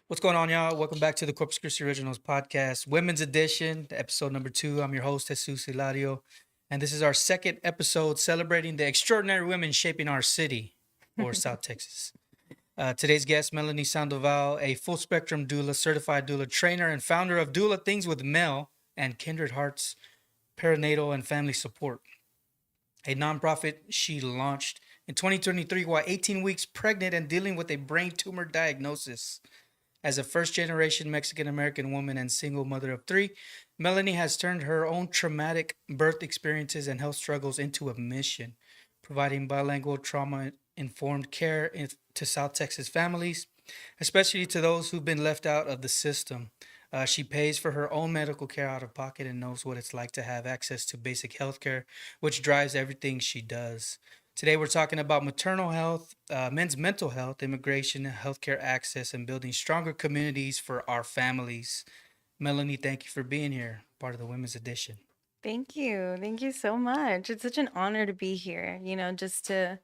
What's going on, y'all? Welcome back to the Corpus Christi Originals podcast, Women's Edition, episode number 2. I'm your host, Jesus Hilario, and this is our second episode celebrating the extraordinary women shaping our city, or South Texas. Today's guest, Melanie Sandoval, a full spectrum doula, certified doula trainer, and founder of Doula Things with Mel and Kindred Hearts Perinatal and Family Support, a nonprofit she launched in 2023 while 18 weeks pregnant and dealing with a brain tumor diagnosis. As a first generation Mexican American woman and single mother of 3, Melanie has turned her own traumatic birth experiences and health struggles into a mission, providing bilingual trauma informed care to South Texas families, especially to those who've been left out of the system. She pays for her own medical care out of pocket and knows what it's like to have access to basic health care, which drives everything she does. Today, we're talking about maternal health, men's mental health, immigration, healthcare access, and building stronger communities for our families. Melanie, thank you for being here, part of the Women's Edition. Thank you. Thank you so much. It's such an honor to be here, just to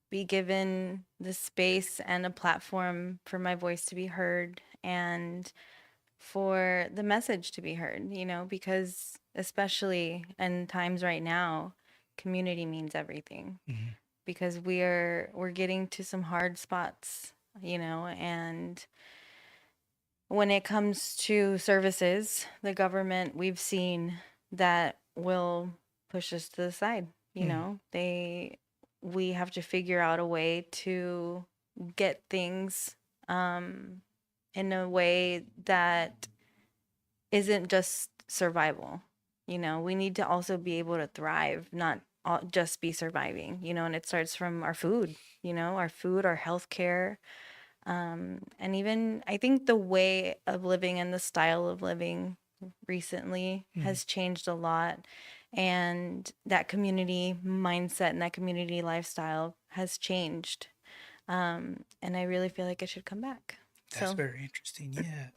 be given the space and a platform for my voice to be heard and for the message to be heard, because especially in times right now, community means everything Mhm. because we're getting to some hard spots, and when it comes to services, the government, we've seen that will push us to the side. Mhm. We have to figure out a way to get things in a way that isn't just survival. We need to also be able to thrive, not just be surviving, and it starts from our food, our food, our healthcare, and even I think the way of living and the style of living recently Mhm. has changed a lot. And that community mindset and that community lifestyle has changed. And I really feel like it should come back. That's So, very interesting. Yeah.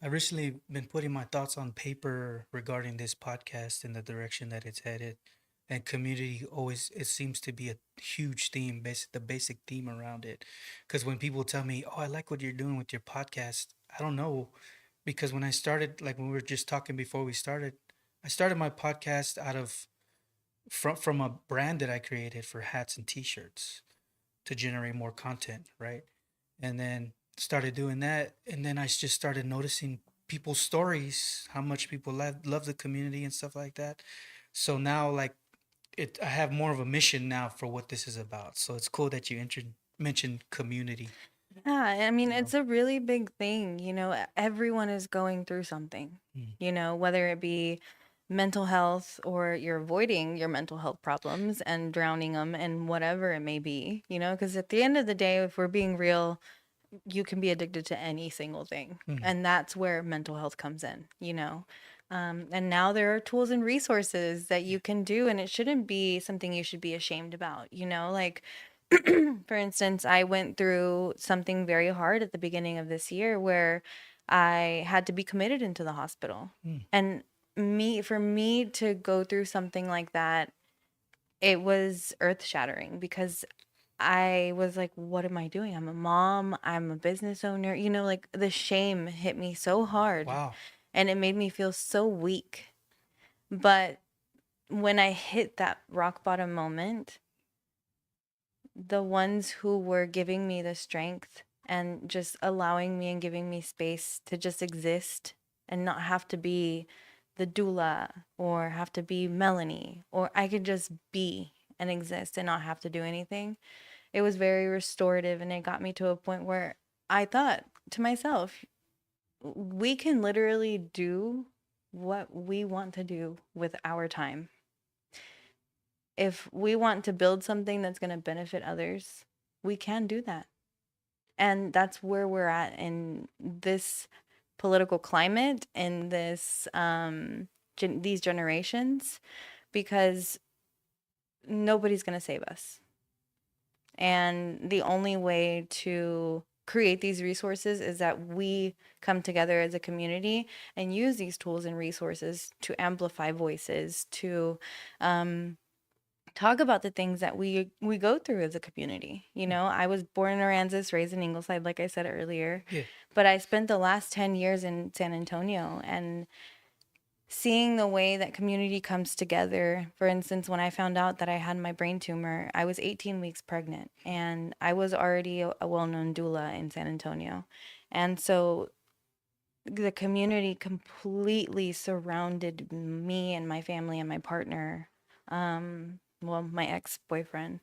I've recently been putting my thoughts on paper regarding this podcast and the direction that it's headed. And community always, it seems to be a huge theme, the basic theme around it. Because when people tell me, oh, I like what you're doing with your podcast, I don't know. Because when I started, like when we were just talking before we started, I started my podcast out of from a brand that I created for hats and t-shirts to generate more content, right? And then started doing that, and then I just started noticing people's stories, how much people love the community and stuff like that. So now, like, I have more of a mission now for what this is about. So it's cool that you mentioned community. yeah, I mean, You know, it's a really big thing. Everyone is going through something, Mm. whether it be mental health or you're avoiding your mental health problems and drowning them and whatever it may be, because at the end of the day, if we're being real, you can be addicted to any single thing. Mm. And that's where mental health comes in. And now there are tools and resources that you can do, and it shouldn't be something you should be ashamed about, like, for instance, I went through something very hard at the beginning of this year where I had to be committed into the hospital. Mm. And for me to go through something like that, it was earth shattering because I was like, what am I doing? I'm a mom, I'm a business owner. Like the shame hit me so hard Wow. and it made me feel so weak. But when I hit that rock bottom moment, the ones who were giving me the strength and just allowing me and giving me space to just exist and not have to be the doula or have to be Melanie, or I could just be and exist and not have to do anything. It was very restorative, and it got me to a point where I thought to myself, we can literally do what we want to do with our time. If we want to build something that's going to benefit others, we can do that. And that's where we're at in this political climate, in this these generations, because nobody's going to save us. And the only way to create these resources is that we come together as a community and use these tools and resources to amplify voices, to talk about the things that we go through as a community. You know, I was born in Aransas, raised in Ingleside, like I said earlier, Yeah. but I spent the last 10 years in San Antonio, and seeing the way that community comes together. For instance, when I found out that I had my brain tumor, I was 18 weeks pregnant, and I was already a well-known doula in San Antonio. And so the community completely surrounded me and my family and my partner, well, my ex-boyfriend.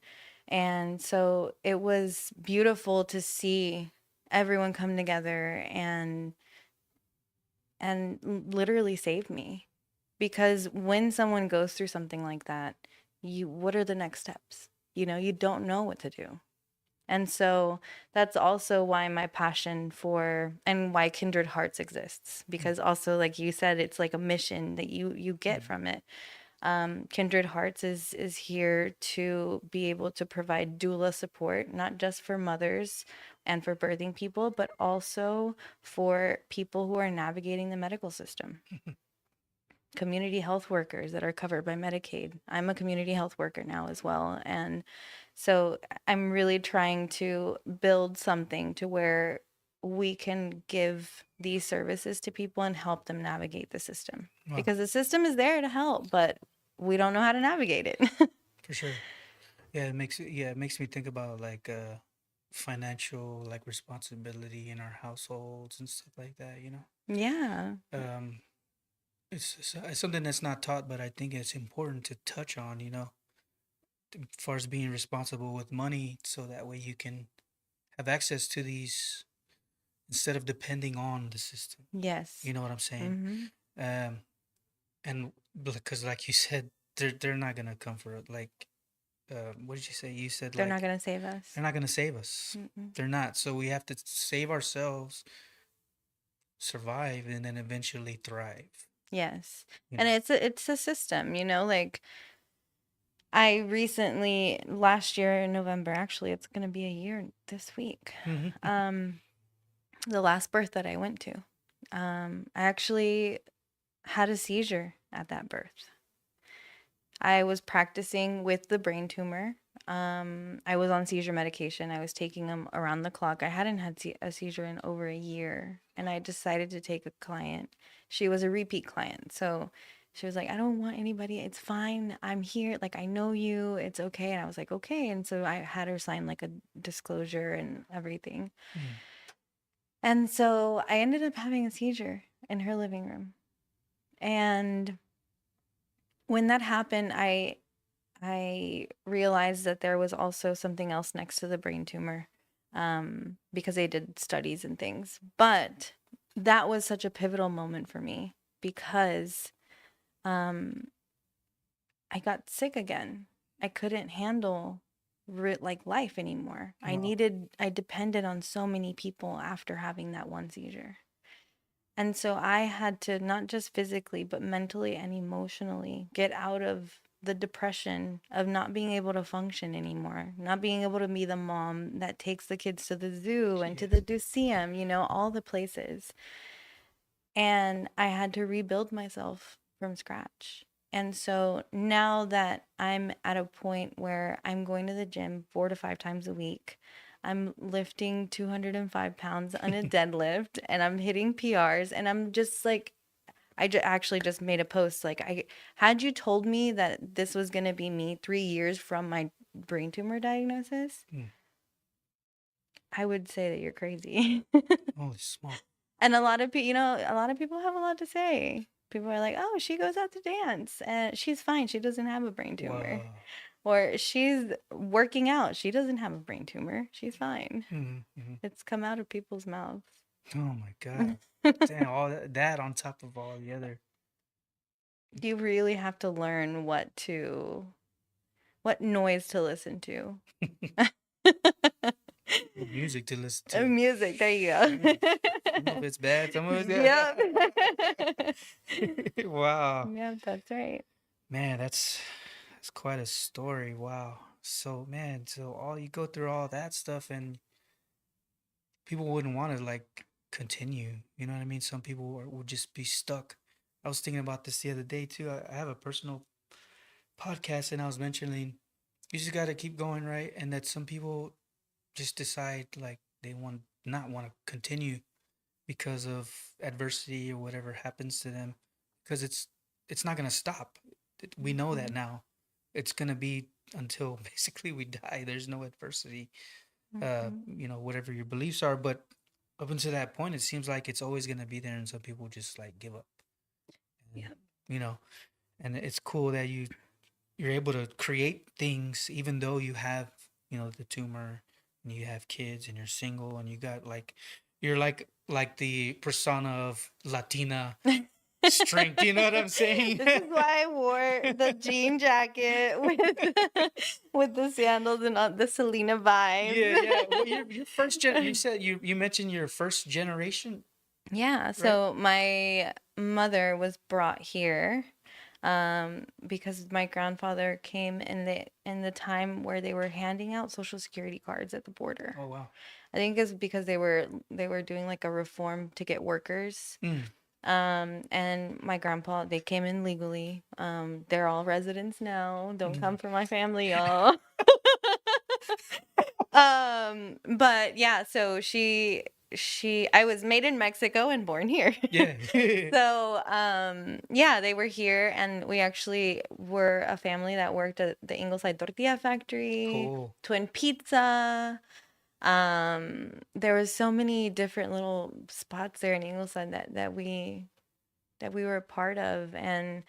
And so it was beautiful to see everyone come together and literally save me. Because when someone goes through something like that, what are the next steps? You know, you don't know what to do. And so that's also why my passion for and why Kindred Hearts exists, because also, like you said, it's like a mission that you get from it. Kindred Hearts is here to be able to provide doula support, not just for mothers and for birthing people, but also for people who are navigating the medical system. Community health workers that are covered by Medicaid. I'm a community health worker now as well. And so I'm really trying to build something to where we can give these services to people and help them navigate the system. Wow. Because the system is there to help, but we don't know how to navigate it. For sure. Yeah, it makes me think about like financial like responsibility in our households and stuff like that, you know. Yeah. Um it's something that's not taught, but I think it's important to touch on, you know, as far as being responsible with money so that way you can have access to these instead of depending on the system. Yes. You know what I'm saying? Hmm. Um and because like you said, they're not gonna come for it. Like what did you say? You said They're not like going to save us. they're not gonna save us. Mm-mm. They're not. So we have to save ourselves, survive, and then eventually thrive. Yes. You And know. it's a system, you know, like I recently, last year in November, actually, it's going to be a year this week. Mm-hmm. Um, the last birth that I went to, I actually had a seizure at that birth. I was practicing with the brain tumor. I was on seizure medication. I was taking them around the clock. I hadn't had a seizure in over a year, and I decided to take a client. She was a repeat client, so she was like, "I don't want anybody. It's fine. I'm here. Like, I know you. It's okay." And I was like, "Okay." And so I had her sign like a disclosure and everything. Mm. And so I ended up having a seizure in her living room. And when that happened, I realized that there was also something else next to the brain tumor, because they did studies and things. But that was such a pivotal moment for me because um, I got sick again. I couldn't handle like life anymore. Wow. I depended on so many people after having that one seizure. And so I had to not just physically, but mentally and emotionally get out of the depression of not being able to function anymore, not being able to be the mom that takes the kids to the zoo and to Yeah. the museum, you know, all the places. And I had to rebuild myself from scratch. And so now that I'm at a point where I'm going to the gym 4 to 5 times a week, I'm lifting 205 pounds on a deadlift and I'm hitting PRs, and I'm just like, actually just made a post like, I had you told me that this was going to be me 3 years from my brain tumor diagnosis, Mm. I would say that you're crazy. Holy smoke. And a lot of people, you know, a lot of people have a lot to say. People are like, "Oh, she goes out to dance and she's fine. She doesn't have a brain tumor." Wow. Or she's working out. She doesn't have a brain tumor. She's fine. Mm-hmm. It's come out of people's mouths. Oh my God. Damn, all that on top of all the other You really have to learn what noise to listen to. music to listen to. Music, there you Mm. go. Some of it's bad, some of it's Yep. wow. Yep, that's right. Man, that's quite a story. Wow. So man, so all you go through all that stuff and people wouldn't want to like continue. You know what I mean? Some people would just be stuck. I was thinking about this the other day too. I have a personal podcast and I was mentioning you just got to keep going, right? And that some people just decide like they not want to continue because of adversity or whatever happens to them, because it's not going to stop. We know that now. It's going to be until basically we die. There's no adversity, Mhm. whatever your beliefs are, but up until that point it seems like it's always going to be there, and some people just like give up. And Yeah. you know and it's cool that you're able to create things even though you have the tumor, and you have kids, and you're single, and you got like you're like the persona of Latina strength. You know what I'm saying? This is why I wore the jean jacket with with the sandals and the Selena vibes. Yeah, yeah. Well, your first gen. You said you mentioned your first generation, Yeah, right? so my mother was brought here because my grandfather came in the time where they were handing out Social Security cards at the border. Oh wow. I think it's because they were doing like a reform to get workers. Mm. And my grandpa, they came in legally. They're all residents now. Don't come Mm. for my family, y'all. But yeah, so I was made in Mexico and born here. Yeah. So, yeah, they were here, and we actually were a family that worked at the Ingleside Tortilla Factory, Cool. Twin Pizza. There was so many different little spots there in Ingleside that we were a part of. And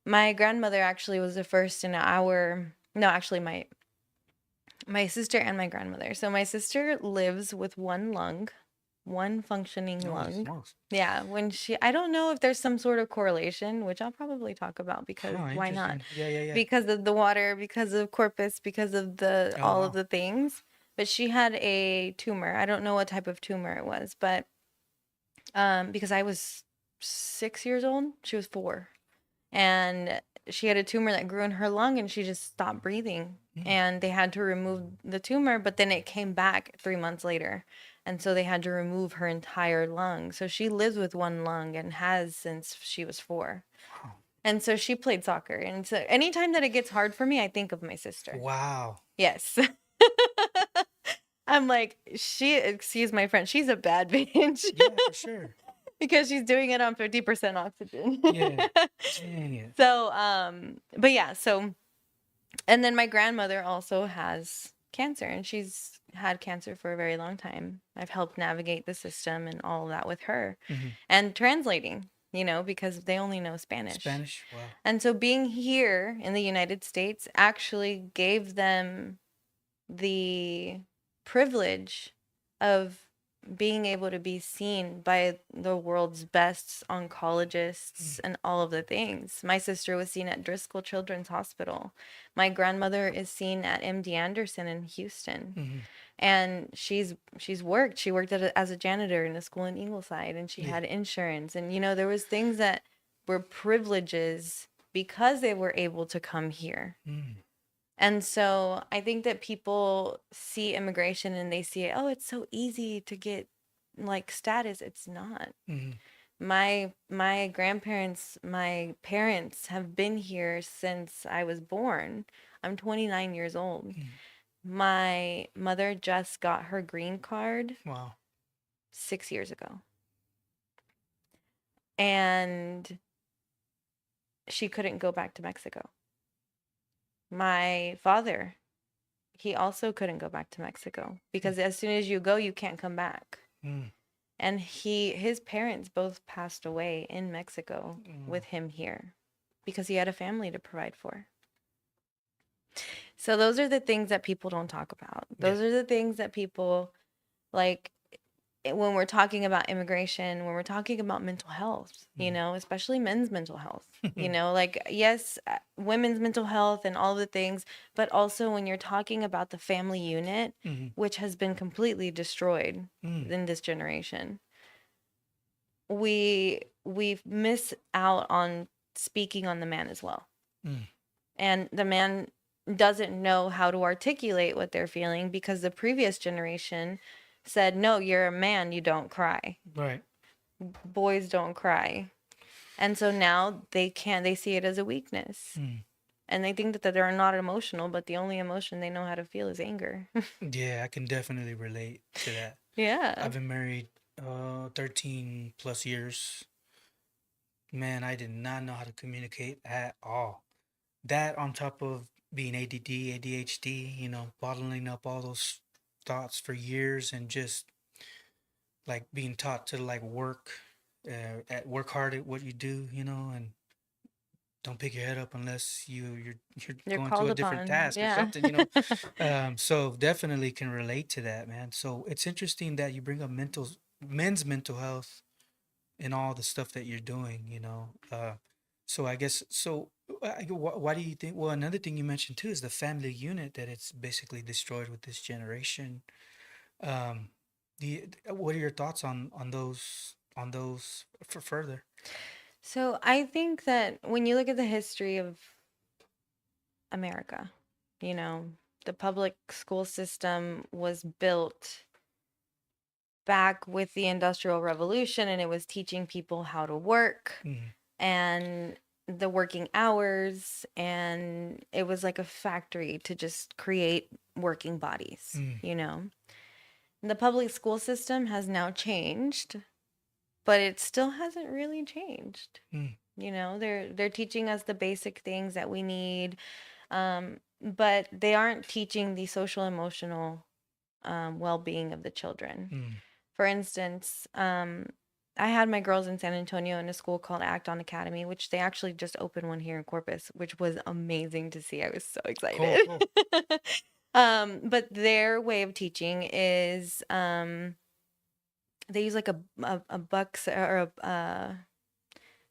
my grandmother actually was the first in our no, actually my sister and my grandmother. So my sister lives with one functioning Holy lung. smokes. Yeah, I don't know if there's some sort of correlation, which I'll probably talk about because Huh, why not? interesting. Yeah, yeah, yeah. Because of the water, because of Corpus, because of the Oh all of wow. the things. But she had a tumor. I don't know what type of tumor it was, but because I was 6 years old, she was 4, and she had a tumor that grew in her lung, and she just stopped breathing, Mm. and they had to remove the tumor, but then it came back 3 months later, and so they had to remove her entire lung. So she lives with one lung and has since she was 4. Wow. And so she played soccer, and so anytime that it gets hard for me, I think of my sister. Wow. Yes. I'm like, excuse my French, she's a bad bitch. Yeah, for sure. Because she's doing it on 50% oxygen. Yeah. Dang it. So, but yeah, so, and then my grandmother also has cancer, and she's had cancer for a very long time. I've helped navigate the system and all of that with her, Mm-hmm. and translating, because they only know Spanish. Spanish. Wow. And so being here in the United States actually gave them the privilege of being able to be seen by the world's best oncologists and all of the things. My sister was seen at Driscoll Children's Hospital. My grandmother is seen at MD Anderson in Houston. Mm-hmm. And she's worked. She worked as a janitor in a school in Ingleside, and she Yeah. had insurance. And there was things that were privileges because they were able to come here. Mm. And so I think that people see immigration and they see, oh, it's so easy to get like status. It's not. Mm-hmm. My grandparents, my parents have been here since I was born. I'm 29 years old. Mm. My mother just got her green card Wow. 6 years ago. And she couldn't go back to Mexico. My father, he also couldn't go back to Mexico because as soon as you go, you can't come back. Mm. And his parents both passed away in Mexico with him here because he had a family to provide for. So those are the things that people don't talk about. Those are the things that people like when we're talking about immigration, when we're talking about mental health, especially men's mental health, like, yes, women's mental health and all the things, but also when you're talking about the family unit, Mm-hmm. which has been completely destroyed in this generation, we miss out on speaking on the man as well. Mm. And the man doesn't know how to articulate what they're feeling because the previous generation said, no, you're a man, you don't cry. Right. Boys don't cry. And so now they see it as a weakness. Mm. and they think that they're not emotional, but the only emotion they know how to feel is anger. Yeah, I can definitely relate to that. Yeah. I've been married 13 plus years. Man, I did not know how to communicate at all. That on top of being ADD, ADHD, bottling up all those thoughts for years and just like being taught to like work hard at what you do, and don't pick your head up unless you're You're going to called a different upon. task or Yeah. something. So definitely can relate to that, man. So it's interesting that you bring up men's mental health and all the stuff that you're doing. So I guess so. Why do you think? Well, another thing you mentioned too is the family unit that it's basically destroyed with this generation. Um, what are your thoughts on those for further? So I think that when you look at the history of America, you know, the public school system was built back with the Industrial Revolution, and it was teaching people how to work Mm, and the working hours, and it was like a factory to just create working bodies, mm, you know. The public school system has now changed, but it still hasn't really changed. mm, You know, they're teaching us the basic things that we need, but they aren't teaching the social emotional well-being of the children. mm. For instance, I had my girls in San Antonio in a school called Act On Academy, which they actually just opened one here in Corpus, which was amazing to see. I was so Cool, excited. cool. But their way of teaching is they use like a bucks or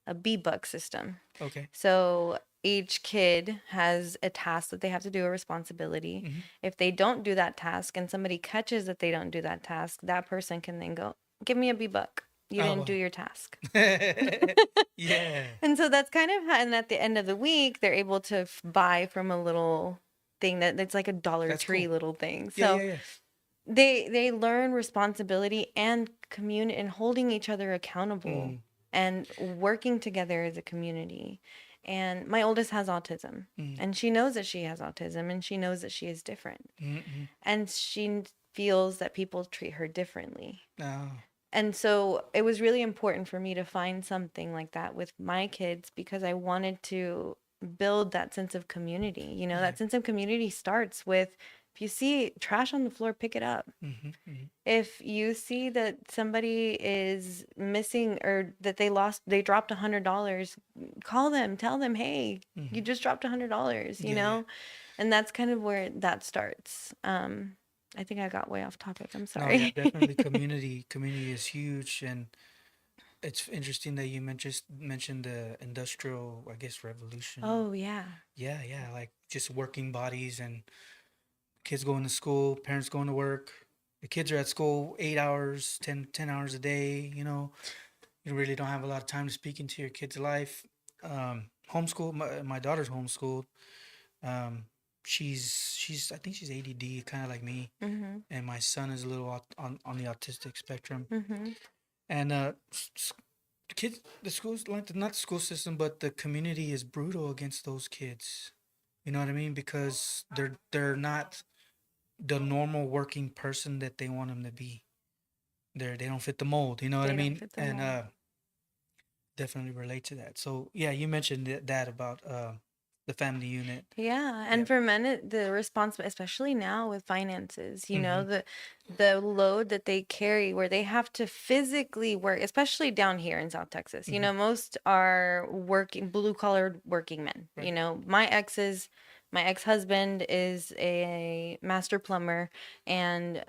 a bee buck system. Okay. So each kid has a task that they have to do, a responsibility. Hmm. If they don't do that task and somebody catches that they don't do that task, that person can then go, "Give me a bee buck. You Oh didn't do wow. your task." Yeah, And so that's kind of how, and at the end of the week, they're able to buy from a little thing that's like a Dollar that's Tree cool. little thing. Yeah, yeah, So yeah. they learn responsibility and community and holding each other accountable Mm, and working together as a community. And my oldest has autism, mm, and she knows that she has autism, and she knows that she is different, mm, mm. and she feels that people treat her differently. Oh, And so it was really important for me to find something like that with my kids because I wanted to build that sense of community. You know, yeah. that sense of community starts with, if you see trash on the floor, pick it up. Mm-hmm, mm-hmm, If you see that somebody is missing or that they dropped $100, call them, tell them, hey, you mm-hmm. just dropped $100, you Yeah, yeah. know? And that's kind of where that starts. I think I got way off topic. I'm No, yeah, sorry. definitely. Community is huge, and it's interesting that you mentioned the industrial, I guess, revolution. Oh, yeah. Yeah, yeah, like just working bodies and kids going to school, parents going to work. The kids are at school 8 hours, 10 hours a day. You really don't have a lot of time to speak into your kid's life. Homeschool. My daughter's homeschooled. Um, she's I think she's ADD, kind of like me, Mm-hmm. and my son is a little on the autistic spectrum. Mm-hmm. And the kids, the schools, like not the school system, but the community is brutal against those kids. You know what I mean? Because they're not the normal working person that they want them to be. They don't fit the mold. You know what I They don't mean? fit the And mold. definitely relate to that. So yeah, you mentioned that about the family unit. Yeah, Yeah. and for men, the responsibility, especially now with finances, you know, Mm-hmm. the load that they carry, where they have to physically work, especially down here in South Texas. You Mm-hmm. know, most are working blue collar working men. You Right. know, my ex-husband is a master plumber, and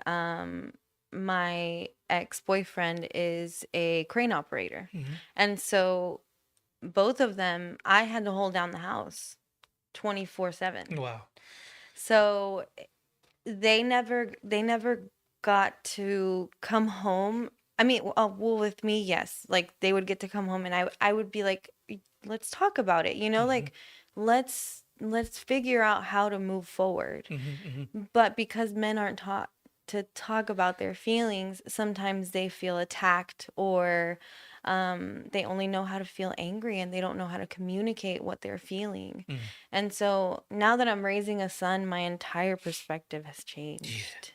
my ex-boyfriend is a crane operator, Mm-hmm. and so both of them, I had to hold down the house 24/7. Wow. So they never got to come home. I mean, well, with me, yes. Like they would get to come home and I would be like, let's talk about it, you know, Mm-hmm. like let's figure out how to move forward. Mm-hmm. Mm-hmm. But because men aren't taught, to talk about their feelings, sometimes they feel attacked, or they only know how to feel angry and they don't know how to communicate what they're feeling. Mm. And so now that I'm raising a son, my entire perspective has Yeah. changed.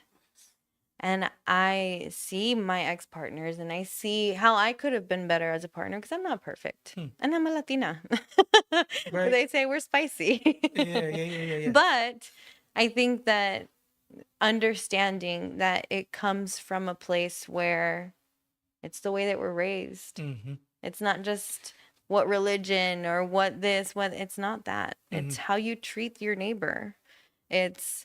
And I see my ex-partners and I see how I could have been better as a partner because I'm not perfect. And I'm a Latina. Right. They say we're spicy. Yeah. But I think that understanding that it comes from a place where it's the way that we're raised. Mm-hmm. It's not just what religion or what this, what it's not that. It's how you treat your neighbor. It's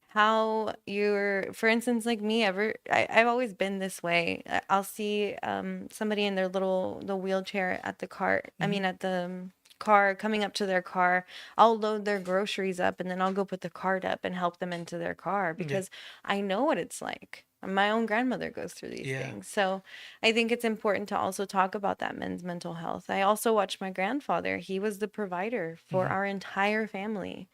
how you're, for instance, like me, I've always been this way. I'll see somebody in the wheelchair at the car, I mean, at the car, coming up to their car. I'll load their groceries up and then I'll go put the cart up and help them into their car because I know what it's like. My own grandmother goes through these things. So I think it's important to also talk about that men's mental health. I also watched my grandfather. He was the provider for our entire family.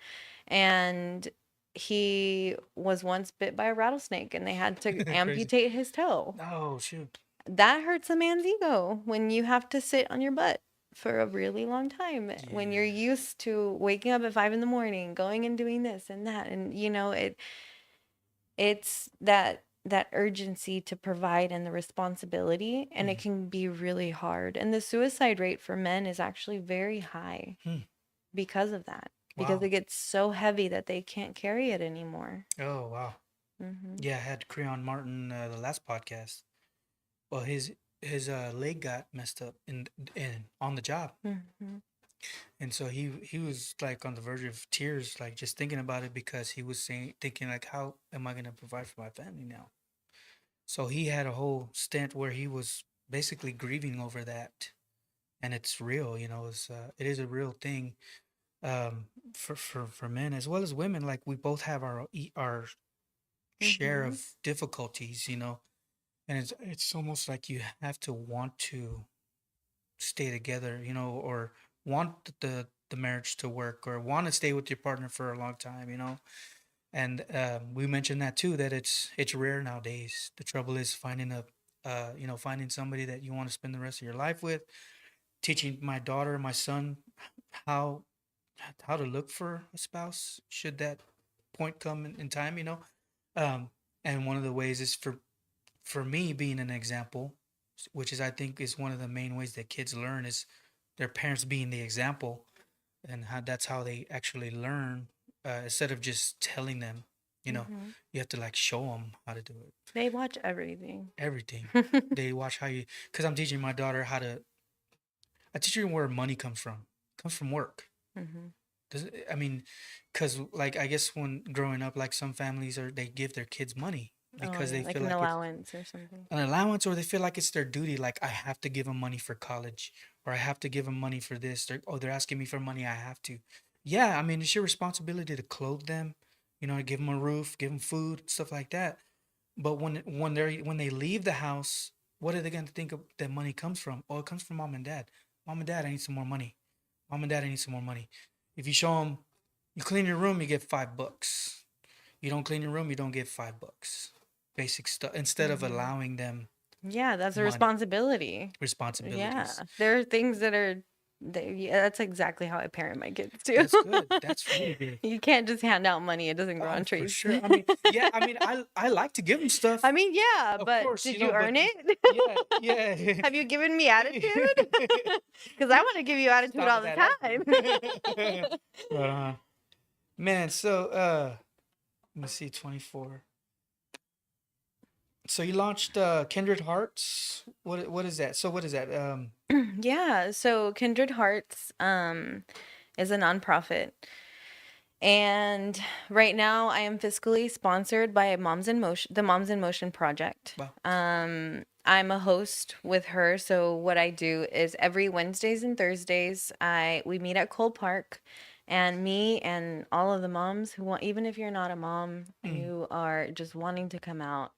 And he was once bit by a rattlesnake and they had to Crazy. amputate his toe. Oh, shoot. That hurts a man's ego when you have to sit on your butt for a really long time. When you're used to waking up at 5 a.m, going and doing this and that. And it's that urgency to provide and the responsibility, and it can be really hard. And the suicide rate for men is actually very high because of that. Because Wow. it gets so heavy that they can't carry it anymore. Oh, wow. Yeah, I had Creon Martin the last podcast. Well, his leg got messed up in on the job, and so he was like on the verge of tears, like just thinking about it because he was thinking like, how am I gonna provide for my family now? So he had a whole stint where he was basically grieving over that, and it's real, it is a real thing, for men as well as women. Like we both have our share of difficulties, and it's almost like you have to want to stay together, or want the marriage to work, or want to stay with your partner for a long time, and we mentioned that too, that it's rare nowadays. The trouble is finding finding somebody that you want to spend the rest of your life with. Teaching my daughter, my son, how how to look for a spouse should that point come in time, um and one of the ways is for me being an example, which is I think is one of the main ways that kids learn, is their parents being the example, and that's how they actually learn, instead of just telling them, you have to like show them how to do it. They watch everything. Everything. They watch how you, because I'm teaching my daughter how to, I teach her where money comes from. It comes from work. I mean, because like I guess when growing up, like some families they give their kids money because they like feel an like it's allowance or something. an allowance, or they feel like it's their duty. Like I have to give them money for college, or I have to give them money for this. They're asking me for money. I have to. Yeah, I mean it's your responsibility to clothe them, to give them a roof, give them food, stuff like that. But when they leave the house, what are they going to think of that money comes from? Oh, it comes from mom and dad. Mom and dad, I need some more money. Mom and dad, I need some more money. If you show them, you clean your room, you get $5. You don't clean your room, you don't get $5. Basic stuff. Instead of allowing them Yeah, that's a money, responsibility. responsibilities. Yeah, there are things that are. That's exactly how I parent my kids too. That's good. That's really good. You can't just hand out money; it doesn't grow on For trees. sure. I mean, yeah. I mean, I like to give them stuff. I mean, yeah, Of but course, did you you know, earn but it? yeah. Have you given me attitude? Because I want to give you attitude Stop all with the that time. But, man, so let me see, 24. So you launched Kindred Hearts. What is that? So what is that? Yeah, so Kindred Hearts is a nonprofit. And right now I am fiscally sponsored by Moms in Motion, the Moms in Motion Project. Wow. I'm a host with her. So what I do is every Wednesdays and Thursdays, we meet at Cole Park, and me and all of the moms who want, even if you're not a mom and you are just wanting to come out,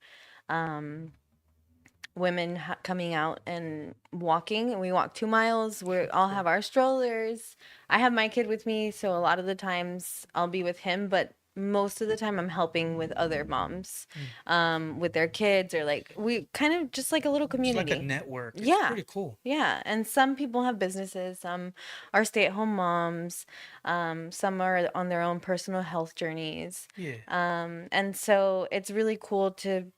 women coming out and walking, and we walk 2 miles. We all have our strollers. I have my kid with me, so a lot of the times I'll be with him, but most of the time I'm helping with other moms, Mm. with their kids, or like we kind of just like a little It's like a community. network. It's Yeah. pretty cool. Yeah. And some people have businesses, some are stay-at-home moms, some are on their own personal health journeys. Yeah. And so it's really cool to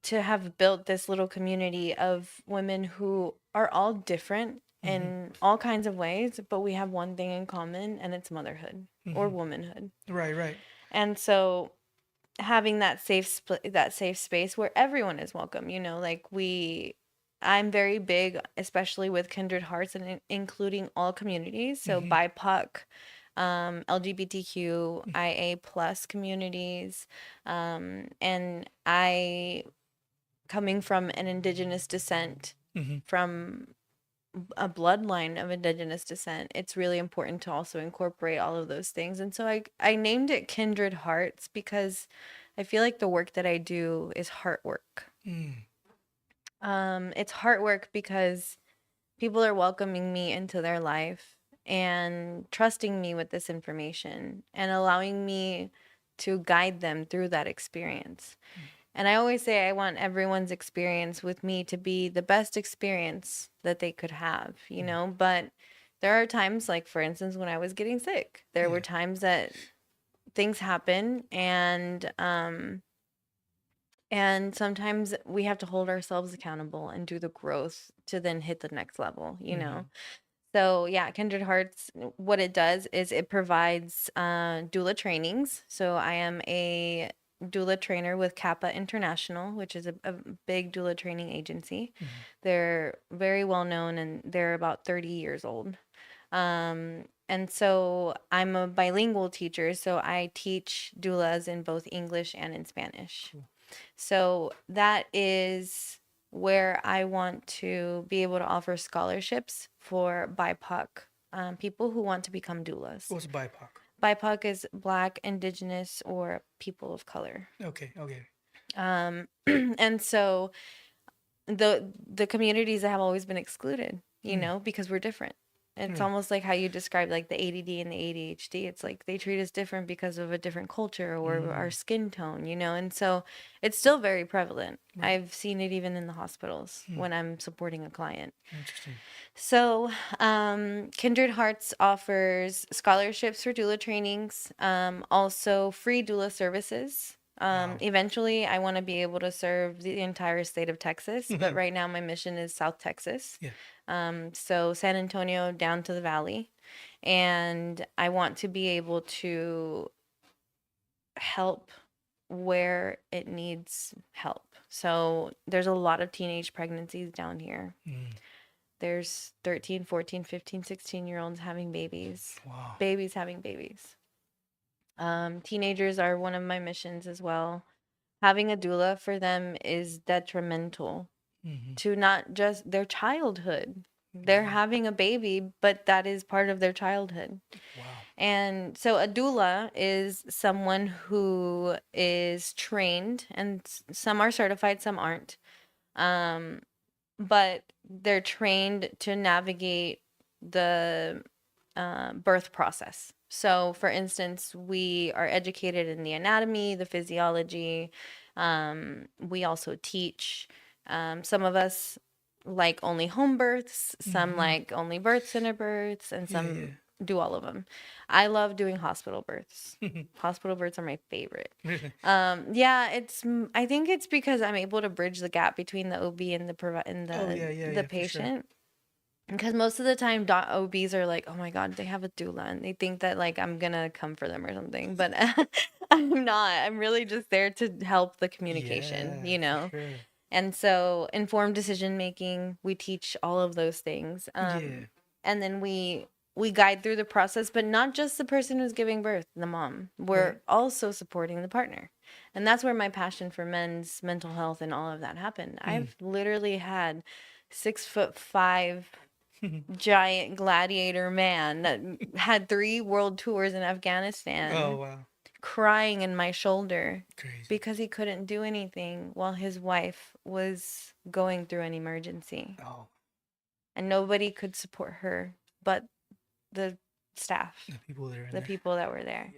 have built this little community of women who are all different in all kinds of ways, but we have one thing in common, and it's motherhood or womanhood. Right, right. And so having that that safe space where everyone is welcome, you know, like I'm very big, especially with Kindred Hearts and including all communities. So BIPOC, LGBTQIA plus communities, and I, coming from an indigenous descent, from a bloodline of indigenous descent, it's really important to also incorporate all of those things. And so I named it Kindred Hearts because I feel like the work that I do is heart work. It's heart work because people are welcoming me into their life and trusting me with this information and allowing me to guide them through that experience. And I always say I want everyone's experience with me to be the best experience that they could have, you know? But there are times, like for instance, when I was getting sick, there were times that things happen, and sometimes we have to hold ourselves accountable and do the growth to then hit the next level, you know? So yeah, Kindred Hearts, what it does is it provides doula trainings. So I am a doula trainer with Kappa International, which is a big doula training agency. They're very well known, and they're about 30 years old. And so I'm a bilingual teacher, so I teach doulas in both English and in Spanish. So that is where I want to be able to offer scholarships for BIPOC people who want to become doulas. What's BIPOC? BIPOC is Black, Indigenous, or people of color. Okay, okay. And so the communities that have always been excluded, you know, because we're different. It's almost like how you describe like the ADD and the ADHD. It's like they treat us different because of a different culture or our skin tone, you know? And so it's still very prevalent. I've seen it even in the hospitals when I'm supporting a client. Interesting. So, Kindred Hearts offers scholarships for doula trainings, also free doula services. Eventually, I want to be able to serve the entire state of Texas, but right now my mission is South Texas. Yeah. So San Antonio down to the valley. And I want to be able to help where it needs help. So there's a lot of teenage pregnancies down here. There's 13, 14, 15, 16-year-olds having babies. Wow. Babies having babies. Teenagers are one of my missions as well. Having a doula for them is detrimental to not just their childhood. They're having a baby, but that is part of their childhood. Wow. And so a doula is someone who is trained, and some are certified, some aren't. But they're trained to navigate the birth process. So, for instance, we are educated in the anatomy, the physiology. We also teach. Some of us like only home births, some like only birth center births, and some do all of them. I love doing hospital births. Hospital births are my favorite. Yeah, I think it's because I'm able to bridge the gap between the OB and the patient. Because most of the time, OBs are like, oh my God, they have a doula. And they think that like I'm going to come for them or something. But I'm not. I'm really just there to help the communication, you know? Sure. And so informed decision making, we teach all of those things. And then we guide through the process, but not just the person who's giving birth, the mom. We're also supporting the partner. And that's where my passion for men's mental health and all of that happened. I've literally had 6'5" giant gladiator man that had 3 world tours in Afghanistan. Oh, wow. Crying in my shoulder. Crazy. Because he couldn't do anything while his wife was going through an emergency. Oh. And nobody could support her but the staff, The people that are the people that were there.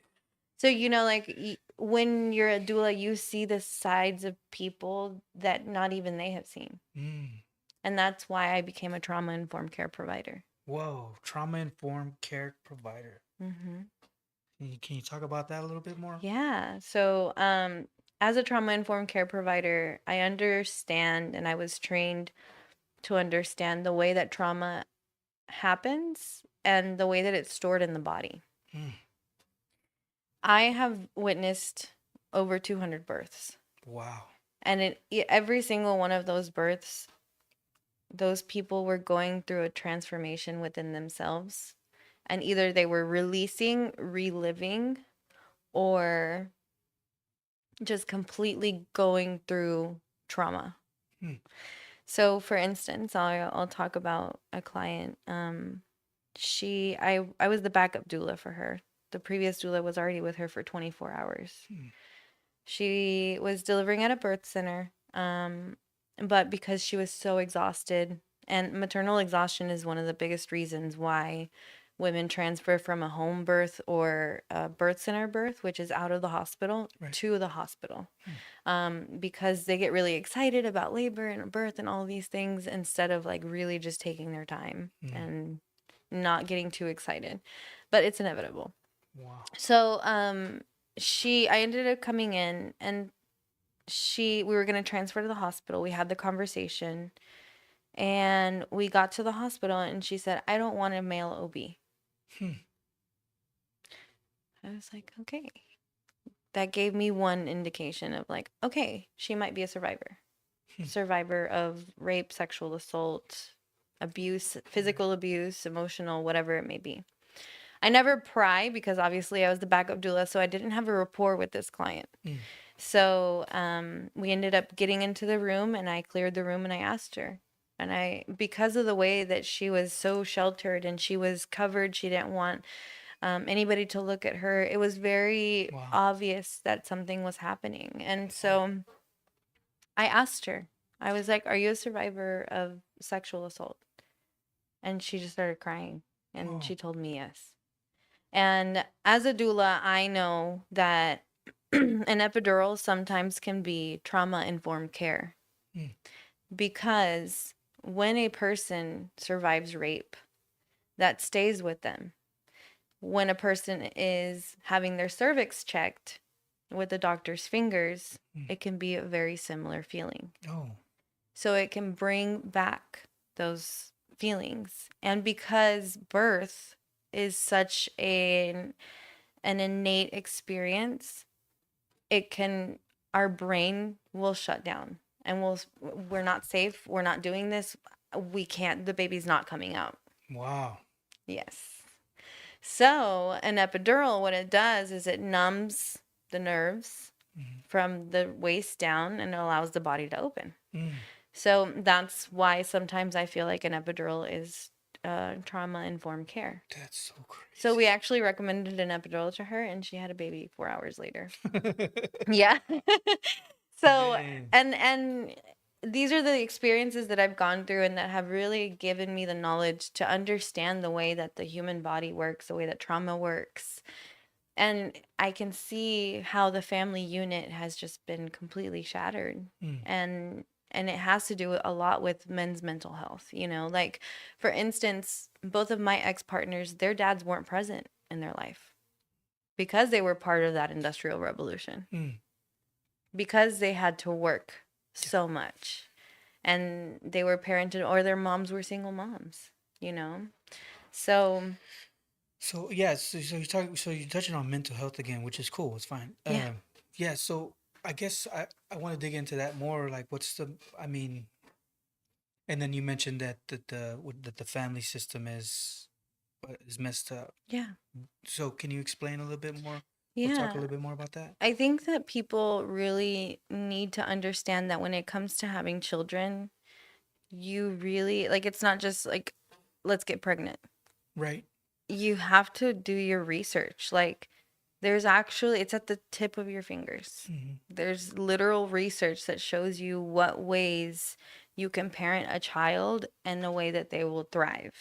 So, like when you're a doula, you see the sides of people that not even they have seen. Mm. And that's why I became a trauma-informed care provider. Whoa, trauma-informed care provider. Mm-hmm. Can you talk about that a little bit more? Yeah. So, as a trauma-informed care provider, I understand and I was trained to understand the way that trauma happens and the way that it's stored in the body. Mm. I have witnessed over 200 births. Wow. And every single one of those births, those people were going through a transformation within themselves. And either they were releasing, reliving, or just completely going through trauma. Hmm. So, for instance, I'll talk about a client. I was the backup doula for her. The previous doula was already with her for 24 hours. Hmm. She was delivering at a birth center, but because she was so exhausted, and maternal exhaustion is one of the biggest reasons why women transfer from a home birth or a birth center birth, which is out of the hospital, Right. to the hospital, because they get really excited about labor and birth and all these things instead of like really just taking their time and not getting too excited. But it's inevitable. Wow. So, I ended up coming in and we were going to transfer to the hospital. We had the conversation and we got to the hospital and she said, I don't want a male OB. Hmm. I was like, okay. That gave me one indication of like, okay, she might be a survivor. Survivor of rape, sexual assault, abuse, physical abuse, emotional, whatever it may be. I never pry because obviously I was the backup doula, so I didn't have a rapport with this client. So we ended up getting into the room and I cleared the room and I asked her. And because of the way that she was so sheltered and she was covered, she didn't want anybody to look at her. It was very obvious that something was happening. And so I asked her, I was like, are you a survivor of sexual assault? And she just started crying and she told me yes. And as a doula, I know that an epidural sometimes can be trauma-informed care because when a person survives rape, that stays with them. When a person is having their cervix checked with the doctor's fingers, it can be a very similar feeling. Oh. So it can bring back those feelings. And because birth is such an innate experience, our brain will shut down and we're not safe. We're not doing this. We can't, the baby's not coming out. Wow. Yes. So an epidural, what it does is it numbs the nerves from the waist down and it allows the body to open. So that's why sometimes I feel like an epidural is trauma-informed care. That's so crazy. So we actually recommended an epidural to her and she had a baby 4 hours later. Yeah. So, Man. and these are the experiences that I've gone through and that have really given me the knowledge to understand the way that the human body works, the way that trauma works. And I can see how the family unit has just been completely shattered. And it has to do a lot with men's mental health, like for instance, both of my ex-partners, their dads weren't present in their life because they were part of that industrial revolution. Because they had to work so much and they were parented or their moms were single moms, So yeah, so you're touching on mental health again, which is cool. It's fine. Yeah. Yeah, so I guess I want to dig into that more. Like, and then you mentioned that the family system is messed up. Yeah. So can you explain a little bit more? Or talk a Yeah. little bit more about that? I think that people really need to understand that when it comes to having children, you really like it's not just like let's get pregnant. Right. You have to do your research. Like it's at the tip of your fingers. There's literal research that shows you what ways you can parent a child in a way that they will thrive.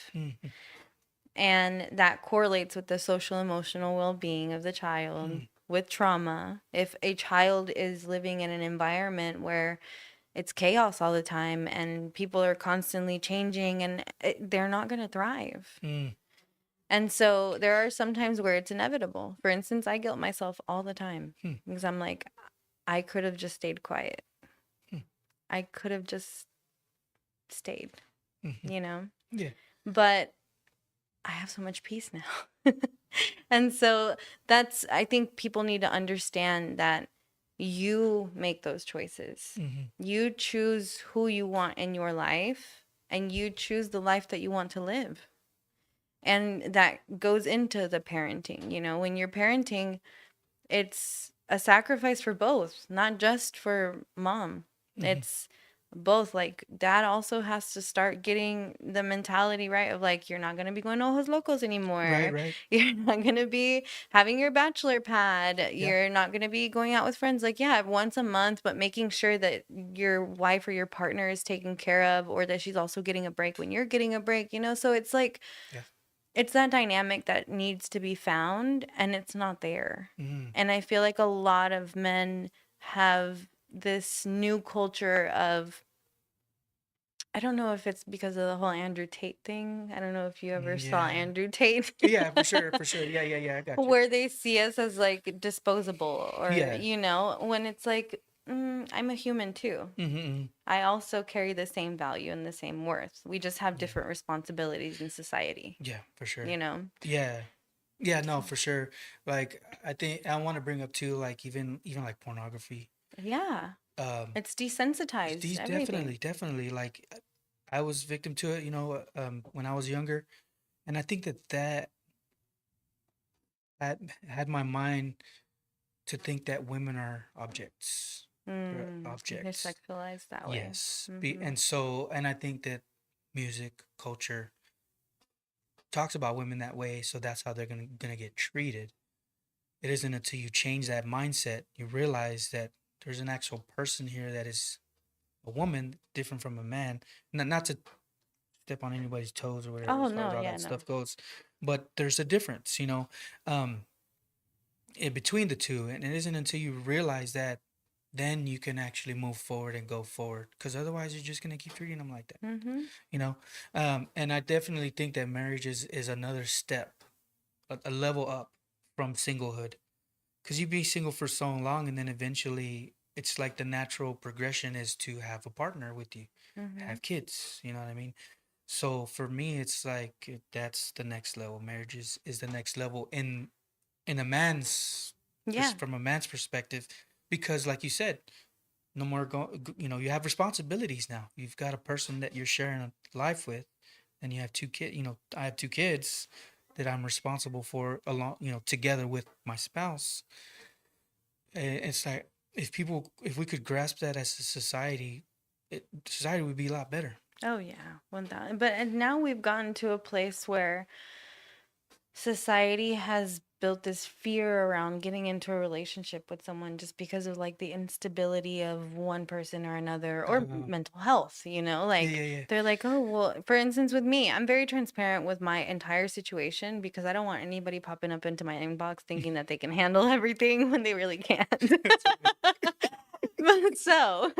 And that correlates with the social emotional well-being of the child, with trauma, if a child is living in an environment where it's chaos all the time and people are constantly changing and they're not going to thrive. Mm. And so there are some times where it's inevitable. For instance, I guilt myself all the time Hmm. because I'm like, I could have just stayed quiet. Hmm. I could have just stayed, Mhm. you know? Yeah. But I have so much peace now. And so I think people need to understand that you make those choices. Mhm. You choose who you want in your life and you choose the life that you want to live. And that goes into the parenting. When you're parenting, it's a sacrifice for both, not just for mom. Mhm. It's both. Like, dad also has to start getting the mentality right of like, you're not going to be going to Ojos Locos Right, anymore. right. You're not going to be having your bachelor pad. Yeah. You're not going to be going out with friends. Like, yeah, once a month, but making sure that your wife or your partner is taken care of or that she's also getting a break when you're getting a break, So it's like, Yeah. it's that dynamic that needs to be found and it's not there. Mm. And I feel like a lot of men have this new culture of, I don't know if it's because of the whole Andrew Tate thing. I don't know if you ever saw Yeah. Andrew Tate. Yeah, for sure, for sure. Yeah, yeah, yeah. I got you. Where they see us as like disposable or, Yeah. when it's like, I'm a human too. Mm-hmm. I also carry the same value and the same worth. We just have Yeah. different responsibilities in society, Yeah, for sure. you know? Yeah. Yeah, no, So, for sure. Like I think I want to bring up too, like even like pornography. yeah. Um, It's desensitized these everything. definitely, definitely like I was victim to it, when I was younger, and I think that had my mind to think that women are objects. They're They're objects. sexualized that way. Yes. Mm-hmm. And I think that music culture talks about women that way, so that's how they're gonna get treated. It isn't until you change that mindset, you realize that there's an actual person here that is a woman different from a man. Not to step on anybody's toes or whatever Oh as far as no, all yeah, that no. stuff goes, but there's a difference, um, in between the two, and it isn't until you realize that then you can actually move forward and go forward. Because otherwise, you're just gonna keep treating them like that, Mm-hmm. you know. And I definitely think that marriage is another step, a level up from singlehood. Because you be single for so long, and then eventually, it's like the natural progression is to have a partner with you, Mm-hmm. have kids. You know what I mean? So for me, it's like that's the next level. Marriage is the next level in a man's Yeah. from a man's perspective, because like you said, no more you have responsibilities now. You've got a person that you're sharing a life with, and you have two kids. I have two kids that I'm responsible for along, together with my spouse. It's like if we could grasp that as a society, society would be a lot better. Oh yeah. 1,000. But and now we've gotten to a place where society has built this fear around getting into a relationship with someone just because of like the instability of one person or another or Uh, mental health, yeah, like yeah, yeah. they're like, oh well, for instance with me, I'm very transparent with my entire situation because I don't want anybody popping up into my inbox thinking that they can handle everything when they really can't. But so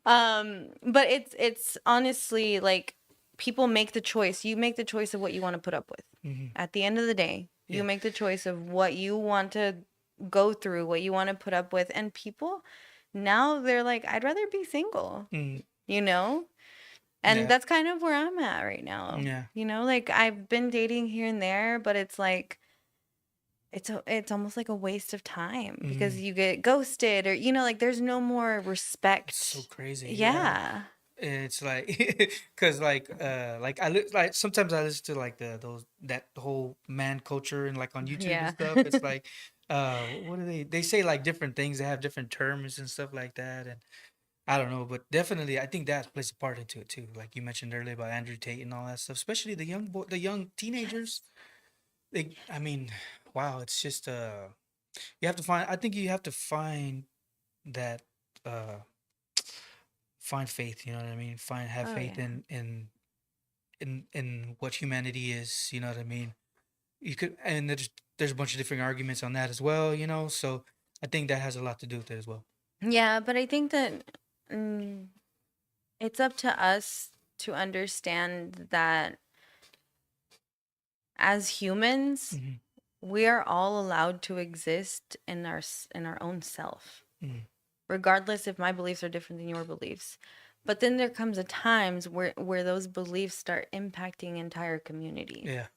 but it's honestly like people make the choice. You make the choice of what you want to put up with. Hmm. At the end of the day, you Yeah. make the choice of what you want to go through, what you want to put up with. And people now they're like, I'd rather be single, Mm, you know? And yeah. that's kind of where I'm at right now. Yeah. Like I've been dating here and there, but it's like it's almost like a waste of time because Mm. you get ghosted or like there's no more It's so respect. crazy. Yeah. Yeah. It's like, cause like like sometimes I listen to like those that whole man culture and like on YouTube and Yeah. stuff. It's like, what do they say like different things. They have different terms and stuff like that. And I don't know, but definitely I think that plays a part into it too. Like you mentioned earlier about Andrew Tate and all that stuff, especially the young teenagers. Yes. I mean, wow, it's just you have to find. I think you have to find that uh find faith. You know what I mean? Have Oh faith yeah. in what humanity is. You know what I mean? you could, and there's a bunch of different arguments on that as well, you know. So I think that has a lot to do with it as well. Yeah, but I think that it's up to us to understand that as humans, Hmm. we are all allowed to exist in our own self, Hmm. regardless if my beliefs are different than your beliefs. But then there comes a times where those beliefs start impacting entire communities, Yeah.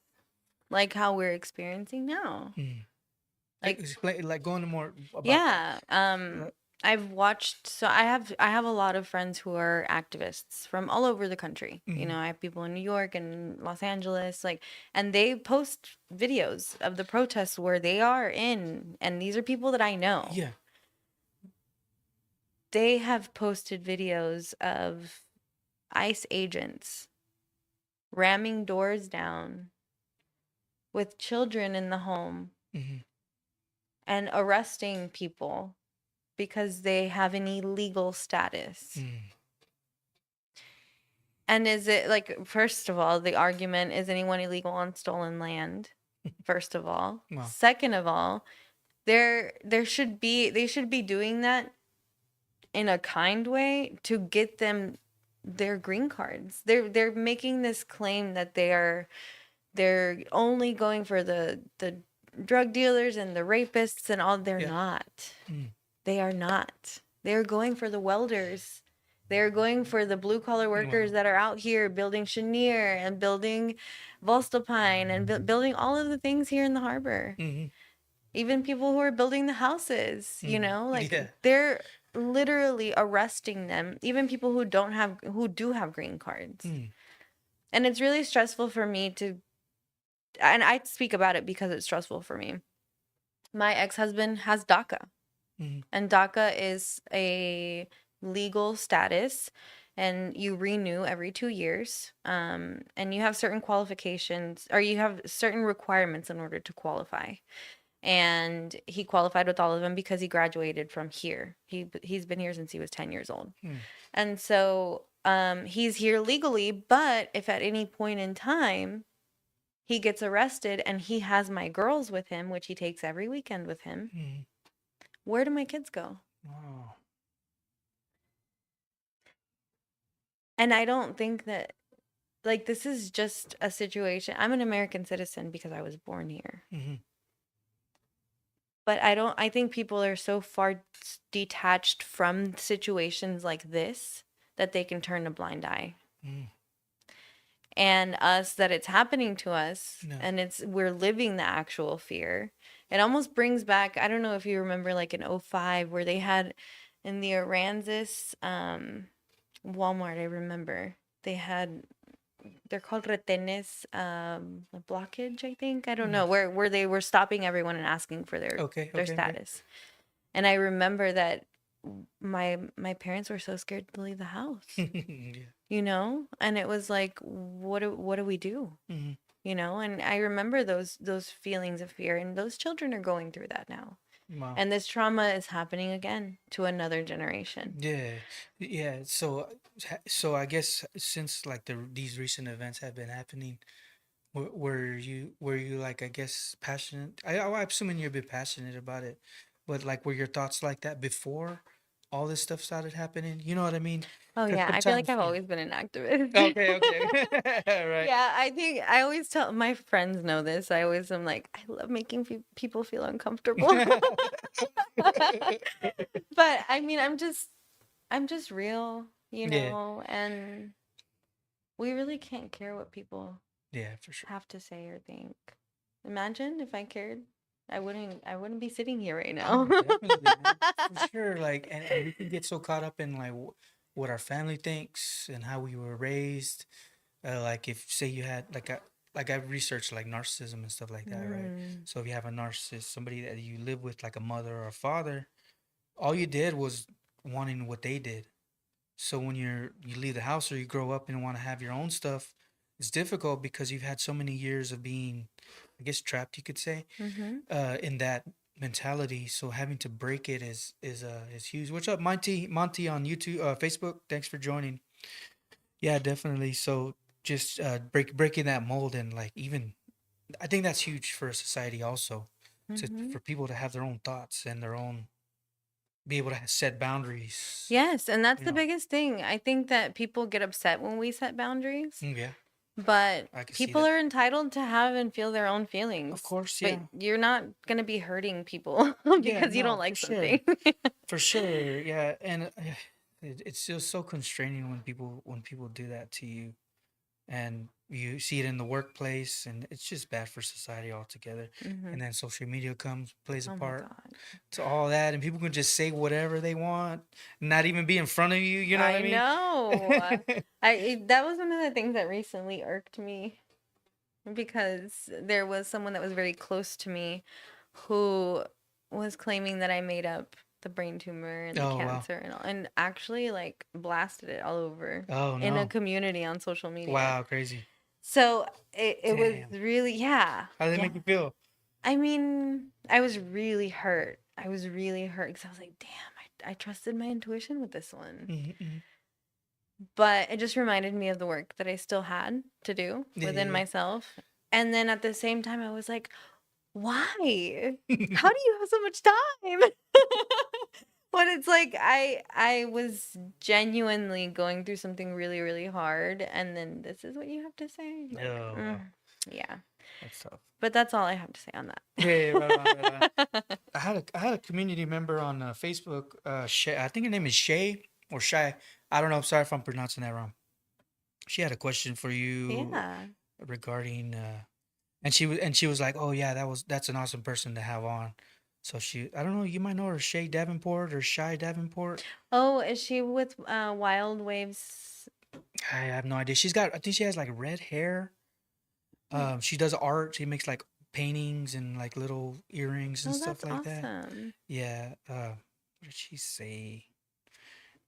like how we're experiencing now. Mm. Like, Explain, like, going more about that. yeah, Like, I've watched, so I have a lot of friends who are activists from all over the country. You mhm. know, I have people in New York and Los Angeles, like, and they post videos of the protests where they are in, and these are people that I know. Yeah. They have posted videos of ICE agents ramming doors down with children in the home Hmm. and arresting people because they have an illegal status. Mm. And is it like, first of all, the argument is anyone illegal on stolen land? First of all. Wow. Second of all, there should be they should be doing that in a kind way to get them their green cards. They're making this claim that they're only going for the drug dealers and the rapists and all. They're Yeah. not. Mm. They are not. They're going for the welders. They're going for the blue collar workers Wow. that are out here building Chenier and building Voestalpine and building all of the things here in the harbor. Hmm. Even people who are building the houses, Mm. like Yeah. they're literally arresting them, even people who do have green cards. Mm. And it's really stressful for me and I speak about it because it's stressful for me. My ex-husband has DACA. Mm. And DACA is a legal status, and you renew every 2 years. And you have certain qualifications, or you have certain requirements in order to qualify. And he qualified with all of them because he graduated from here. He's been here since he was 10 years old. Mm. And so he's here legally, but if at any point in time he gets arrested and he has my girls with him, which he takes every weekend with him, Mm. where do my kids go? Wow. And I don't think that, like, this is just a situation. I'm an American citizen because I was born here. Hmm. But I think people are so far detached from situations like this that they can turn a blind eye. Mm. And us, that it's happening to us, No. and we're living the actual fear. It almost brings back, I don't know if you remember, like in '05 where they had in the Aransas Walmart, I remember they had, they're called retenes, a blockage, I think. I don't know, Mm. where they were stopping everyone and asking for Okay. their Okay. Okay. status. And I remember that my parents were so scared to leave the house, Yeah. and it was like, what do we do? Hmm. And I remember those feelings of fear, and those children are going through that now. Wow. And this trauma is happening again to another generation. Yeah. Yeah. So I guess since like these recent events have been happening, were you like, I guess, passionate? I'm assuming you've been passionate about it, but like, were your thoughts like that before all this stuff started happening? You know what I mean? Oh Because yeah, I feel like sometimes, I've yeah. always been an activist. Okay. Okay. Right. Yeah, I think I always tell my friends know this. I always am like, I love making people feel uncomfortable. But I mean, I'm just real, Yeah. and we really can't care what people Yeah. For sure. have to say or think. Imagine if I cared. I wouldn't be sitting here right Oh, now. definitely, man. For sure. Like, and we can get so caught up in like what our family thinks and how we were raised. Like, if say you had like I've researched like narcissism and stuff like that, right? Mm. So if you have a narcissist, somebody that you live with, like a mother or a father, all you did was wanting what they did. So when you leave the house or you grow up and want to have your own stuff, it's difficult because you've had so many years of being, I guess, trapped, you could say, Mhm. in that mentality. So having to break it is huge. What's up, Monty? Monty on YouTube, Facebook. Thanks for joining. Yeah, definitely. So just breaking that mold, and like, even I think that's huge for society also, Hmm. for people to have their own thoughts and their own, be able to set boundaries. Yes, and that's You the know. biggest thing. I think that people get upset when we set boundaries, Yeah, but I can see people that. are entitled to have and feel their own Of feelings. course, But yeah. you're not going to be hurting people Yeah, because you don't no, for like sure. something. For sure. Yeah, and it's just so constraining when people do that to you, and you see it in the workplace, and it's just bad for society altogether. Hmm. And then social media plays a Oh my part God. to all that, and people can just say whatever they want, not even be in front of you. You know what I I mean? know. That was one of the things that recently irked me because there was someone that was very close to me who was claiming that I made up the brain tumor and the Oh wow. cancer and all, and actually like blasted it all over Oh in a no. community on social media. Wow, crazy. So it was Damn. really, yeah, How did it yeah. make you feel? I mean, I was really hurt. I was really hurt because I was like, damn, I trusted my intuition with this one. Mm-hmm. But it just reminded me of the work that I still had to do Yeah, within yeah, myself. And then at the same time, I was like, why? yeah. How do you have so much time? But it's like I was genuinely going through something really, really hard, and then this is what you have to say? Like, Oh, wow. yeah. That's tough. But that's all I have to say on Yeah, yeah, right on, right on. that. I had a community member on Facebook. Shay, I think her name is Shay or Shy. I don't know. Sorry if I'm pronouncing that wrong. She had a question for you Yeah. regarding, and she was like, "Oh yeah, that's an awesome person to have on." So I don't know. You might know her, Shay Davenport or Shy Davenport. Oh, is she with Wild Waves? I have no idea. I think she has like red hair. Hmm. She does art. She makes like paintings and like little earrings and Oh, stuff that's like that. awesome. Yeah. What did she say?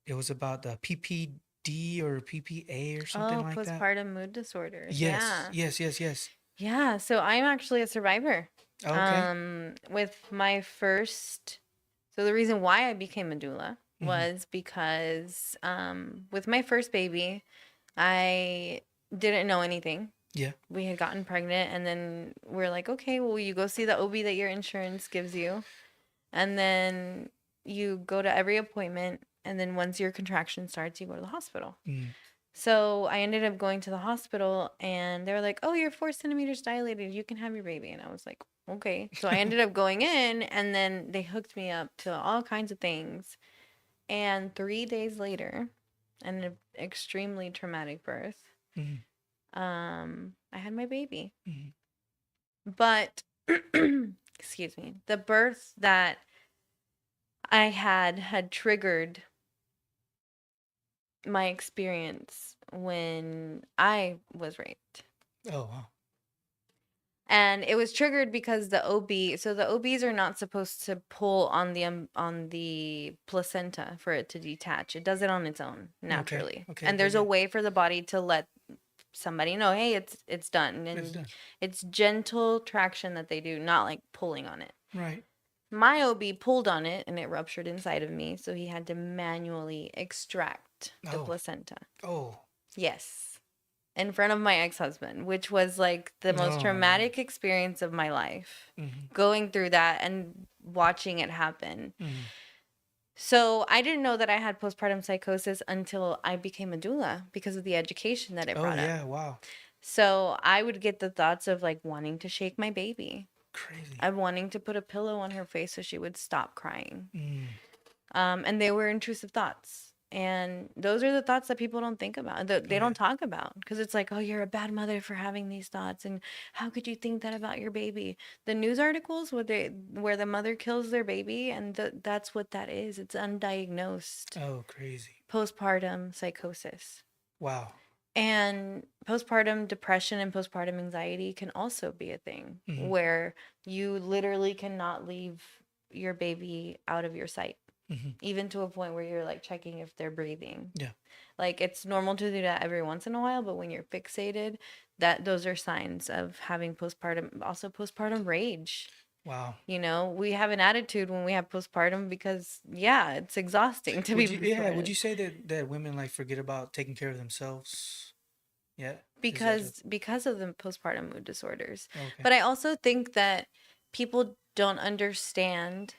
It was about the PPD or PPA or something Oh, like that. postpartum mood disorders. Yes, Yeah. yes, yes, yes. Yeah, so I'm actually a survivor. Oh, okay. With my first, so the reason why I became a doula Hmm. was because with my first baby, I didn't know anything. Yeah. We had gotten pregnant, and then we're like, okay, well, you go see the OB that your insurance gives you, and then you go to every appointment, and then once your contraction starts, you go to the hospital. Mm. So I ended up going to the hospital and they were like, "Oh, you're 4 centimeters dilated. You can have your baby." And I was like, "Okay." So I ended up going in and then they hooked me up to all kinds of things. And 3 days later, an extremely traumatic birth, Mm. I had my baby. Mm. But excuse me, the birth that I had triggered my experience when I was raped. Oh, wow. And it was triggered because the OB, so the OBs are not supposed to pull on the placenta for it to detach. It does it on its own Okay. naturally. Okay. And Okay. there's a Yeah. way for the body to let somebody know, "Hey, it's done." It's And done. it's gentle traction that they do, not like pulling on it. Right. My OB pulled on it and it ruptured inside of me, so he had to manually extract the Oh. placenta. Oh. Yes, in front of my ex-husband, which was like the most Oh my God. traumatic experience of my life, Mm-hmm. going through that and watching it happen. Mm-hmm. So I didn't know that I had postpartum psychosis until I became a doula because of the education that it Oh brought up. yeah. Wow. So I would get the thoughts of like wanting to shake my baby. Crazy. I'm wanting to put a pillow on her face so she would stop crying. Mm. And they were intrusive thoughts. And those are the thoughts that people don't think about, that they Oh don't yeah. talk about, because it's like, oh, you're a bad mother for having these thoughts, and how could you think that about your baby? The news articles where the mother kills their baby, and that's what that is. It's undiagnosed Oh, crazy. postpartum psychosis. Wow. And postpartum depression and postpartum anxiety can also be a thing Mm-hmm. where you literally cannot leave your baby out of your sight, Mm-hmm. even to a point where you're like checking if they're breathing. Yeah. Like it's normal to do that every once in a while, but when you're fixated, those are signs of having postpartum, also postpartum rage. Wow. You know, we have an attitude when we have postpartum because yeah, it's exhausting to be Would you? Yeah. Would postpartum. you say that women like forget about taking care of themselves? Yeah. because of the postpartum mood disorders. Okay. But I also think that people don't understand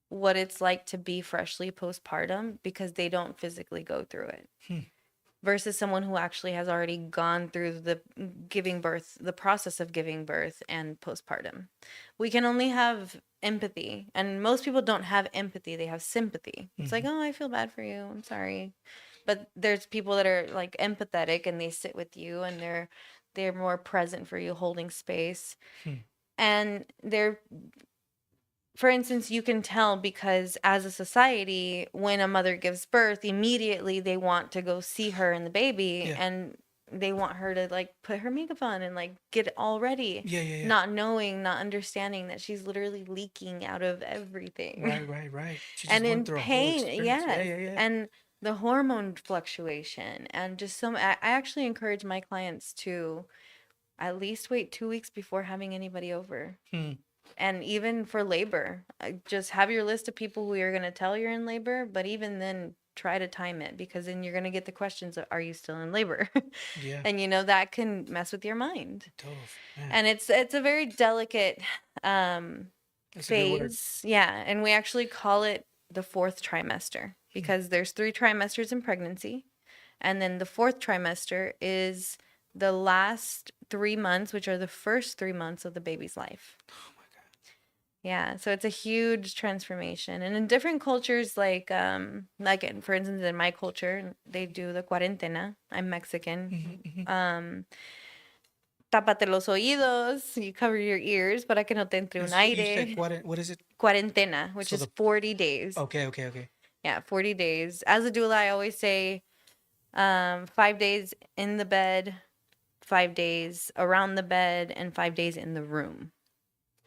what it's like to be freshly postpartum because they don't physically go through it. Hmm. Versus someone who actually has already gone through the giving birth, the process of giving birth and postpartum. We can only have empathy, and most people don't have empathy, they have sympathy. It's like, Mhm. oh, I feel bad for you, I'm sorry. But there's people that are like empathetic and they sit with you and they're more present for you, holding space. Hmm. And they're, for instance, you can tell because as a society, when a mother gives birth, immediately they want to go see her and the baby, Yeah. and they want her to like put her makeup on and like get it all ready, Yeah. Yeah. Yeah. not knowing, not understanding that she's literally leaking out of everything. Right. Right. Right. She just And went in through a whole pain, experience. Yeah. yes. Yeah. Yeah. And the hormone fluctuation, and just some, I actually encourage my clients to at least wait 2 weeks before having anybody over. Hmm. And even for labor, just have your list of people who you're going to tell you're in labor, but even then try to time it, because then you're going to get the questions of, are you still in labor? Yeah. And you know that can mess with your mind. Tough. Man. And it's a very delicate That's a good word. phase. Yeah, and we actually call it the fourth trimester because there's 3 trimesters in pregnancy, and then the fourth trimester is the last 3 months, which are the first 3 months of the baby's life. Oh my God. Yeah, so it's a huge transformation. And in different cultures, like for instance, in my culture, they do the cuarentena. I'm Mexican. Mhm. Tápate los oídos, you cover your ears para que no te entre un You said aire. what is it? Cuarentena, which So is 40 days. Okay. Okay. Okay. Yeah, 40 days. As a doula, I always say 5 days in the bed, 5 days around the bed, and 5 days in the room.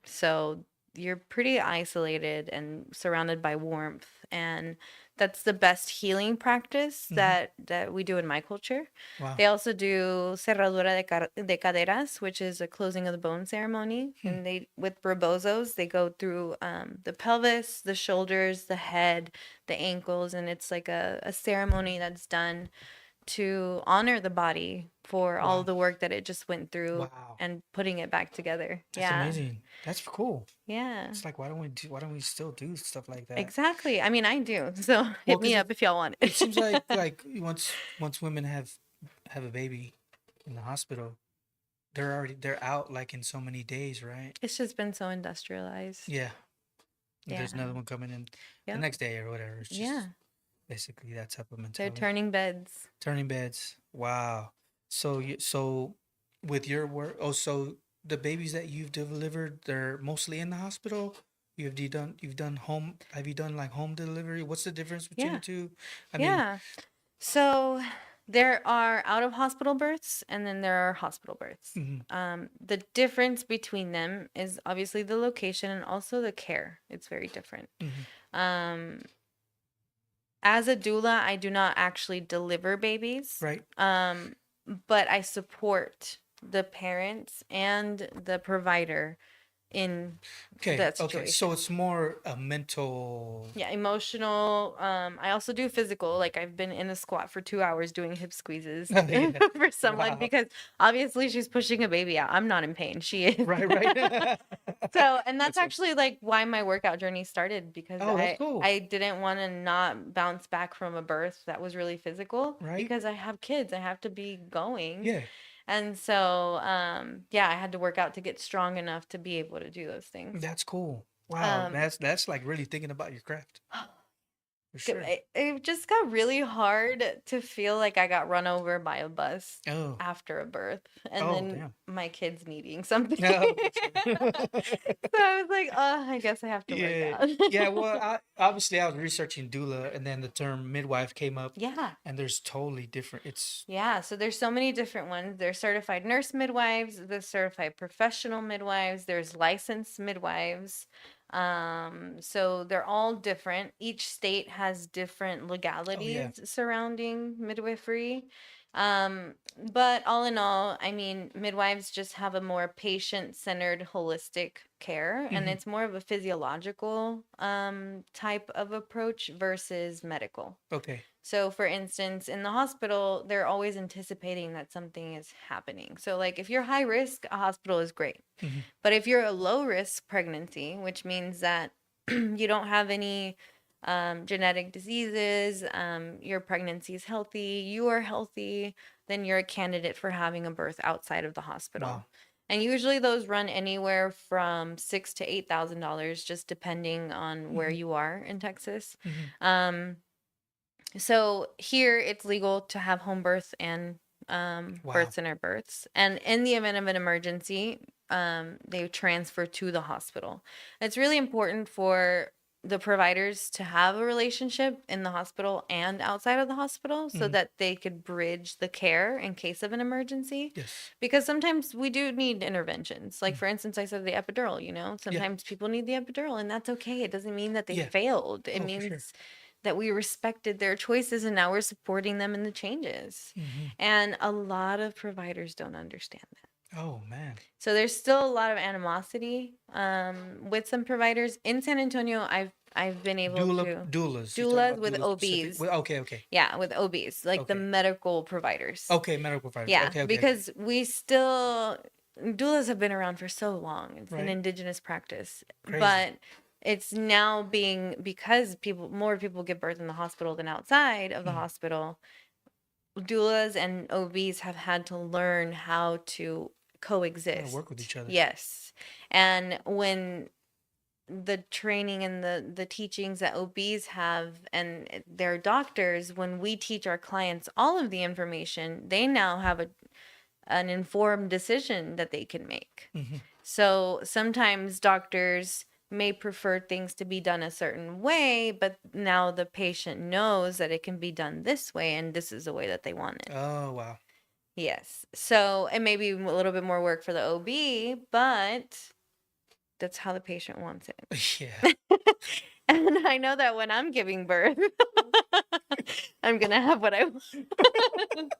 So you're pretty isolated and surrounded by warmth, and that's the best healing practice that we do in my culture. Wow. They also do cerradura de caderas, which is a closing of the bone ceremony. And they, with rebozos, they go through the pelvis, the shoulders, the head, the ankles, and it's like a ceremony that's done to honor the body for all Wow. of the work that it just went through Wow. and putting it back together. That's Yeah. amazing. That's cool. Yeah. It's like why don't we still do stuff like that? Exactly. I mean, I do. So Well, hit me 'cause up if y'all want it seems like it. once women have a baby in the hospital, they're out like in so many days, right? It's just been so industrialized. Yeah. There's Yeah. another one coming in the Yep. next day or whatever. It's just Yeah. basically that type of They're mentality. turning beds. Turning beds. Wow. So with your work, so the babies that you've delivered, they're mostly in the hospital. You've done home. Have you done like home delivery? What's the difference between Yeah. the two? I mean, Yeah. So there are out of hospital births and then there are hospital births. mhm, The difference between them is obviously the location and also the care. It's very different. mhm, Um, as a doula, I do not actually deliver babies. right. But I support the parents and the provider in Okay. that Okay. So situation. it's more a mental. Yeah, emotional. I also do physical. Like I've been in a squat for 2 hours doing hip squeezes Yeah. for someone Wow. because obviously she's pushing a baby out. I'm not in pain. She is. Right. Right. So, and that's That's what, actually like why my workout journey started because oh, that's cool. I didn't want to not bounce back from a birth that was really physical Right. because I have kids. I have to be going. Yeah. And so, yeah, I had to work out to get strong enough to be able to do those things. That's cool. Wow. Um, That's like really thinking about your craft for sure. it just got really hard to feel like I got run over by a bus Oh. after a birth and Oh, then damn. my kids needing something. No. So I was like, oh, I guess I have to Yeah. work out. Yeah. Well, obviously, I was researching doula, and then the term midwife came up, Yeah. and there's totally different. It's Yeah, so there's so many different ones. There's certified nurse midwives, there's certified professional midwives, there's licensed midwives. So they're all different. Each state has different oh yeah. legalities surrounding midwifery. But all in all, I mean, midwives just have a more patient-centered, holistic care, and Hmm. it's more of a physiological type of approach versus medical. Okay. So, for instance, in the hospital, they're always anticipating that something is happening. So, like, if you're high risk, a hospital is great. Hmm. But if you're a low risk pregnancy, which means that you don't have any genetic diseases, your pregnancy is healthy, you are healthy, then you're a candidate for having a birth outside of the hospital. Wow. And usually those run anywhere from $6,000 to $8,000, just depending on where Hmm. you are in Texas. Hmm. Um, so here it's legal to have home birth and birth Wow. center births. And in the event of an emergency, they transfer to the hospital. It's really important for the providers to have a relationship in the hospital and outside of the hospital so Hmm. that they could bridge the care in case of an emergency. Yes. Because sometimes we do need interventions. Like, Mm. for instance, I said the epidural, Yeah. sometimes people need the epidural, and that's okay. It doesn't mean that they Yeah. failed. It Oh, for sure. means that we respected their choices and now we're supporting them in the changes. Hmm. And a lot of providers don't understand that. Oh man. So there's still a lot of animosity with some providers in San Antonio. I've been able to Doulas. You talking doulas about with doulas specific? OBs. Well, okay. Okay. Yeah, with OBs, like the Okay. medical providers. Okay. Medical providers. Yeah, Okay. Okay. Okay. because we still doulas have been around for so long. It's an Right. indigenous practice, Crazy. but it's now being because more people give birth in the hospital than outside of the Mm. hospital. Doulas and OBs have had to learn how to How to work with coexist. each other. Yes, and when the training and the teachings that OBs have and their doctors, when we teach our clients all of the information, they now have an informed decision that they can make. Hmm. So sometimes doctors may prefer things to be done a certain way, but now the patient knows that it can be done this way and this is the way that they want it. Oh wow. Yes. So it may be a little bit more work for the OB, but that's how the patient wants Yeah. it. And I know that when I'm giving birth, I'm gonna have what I want.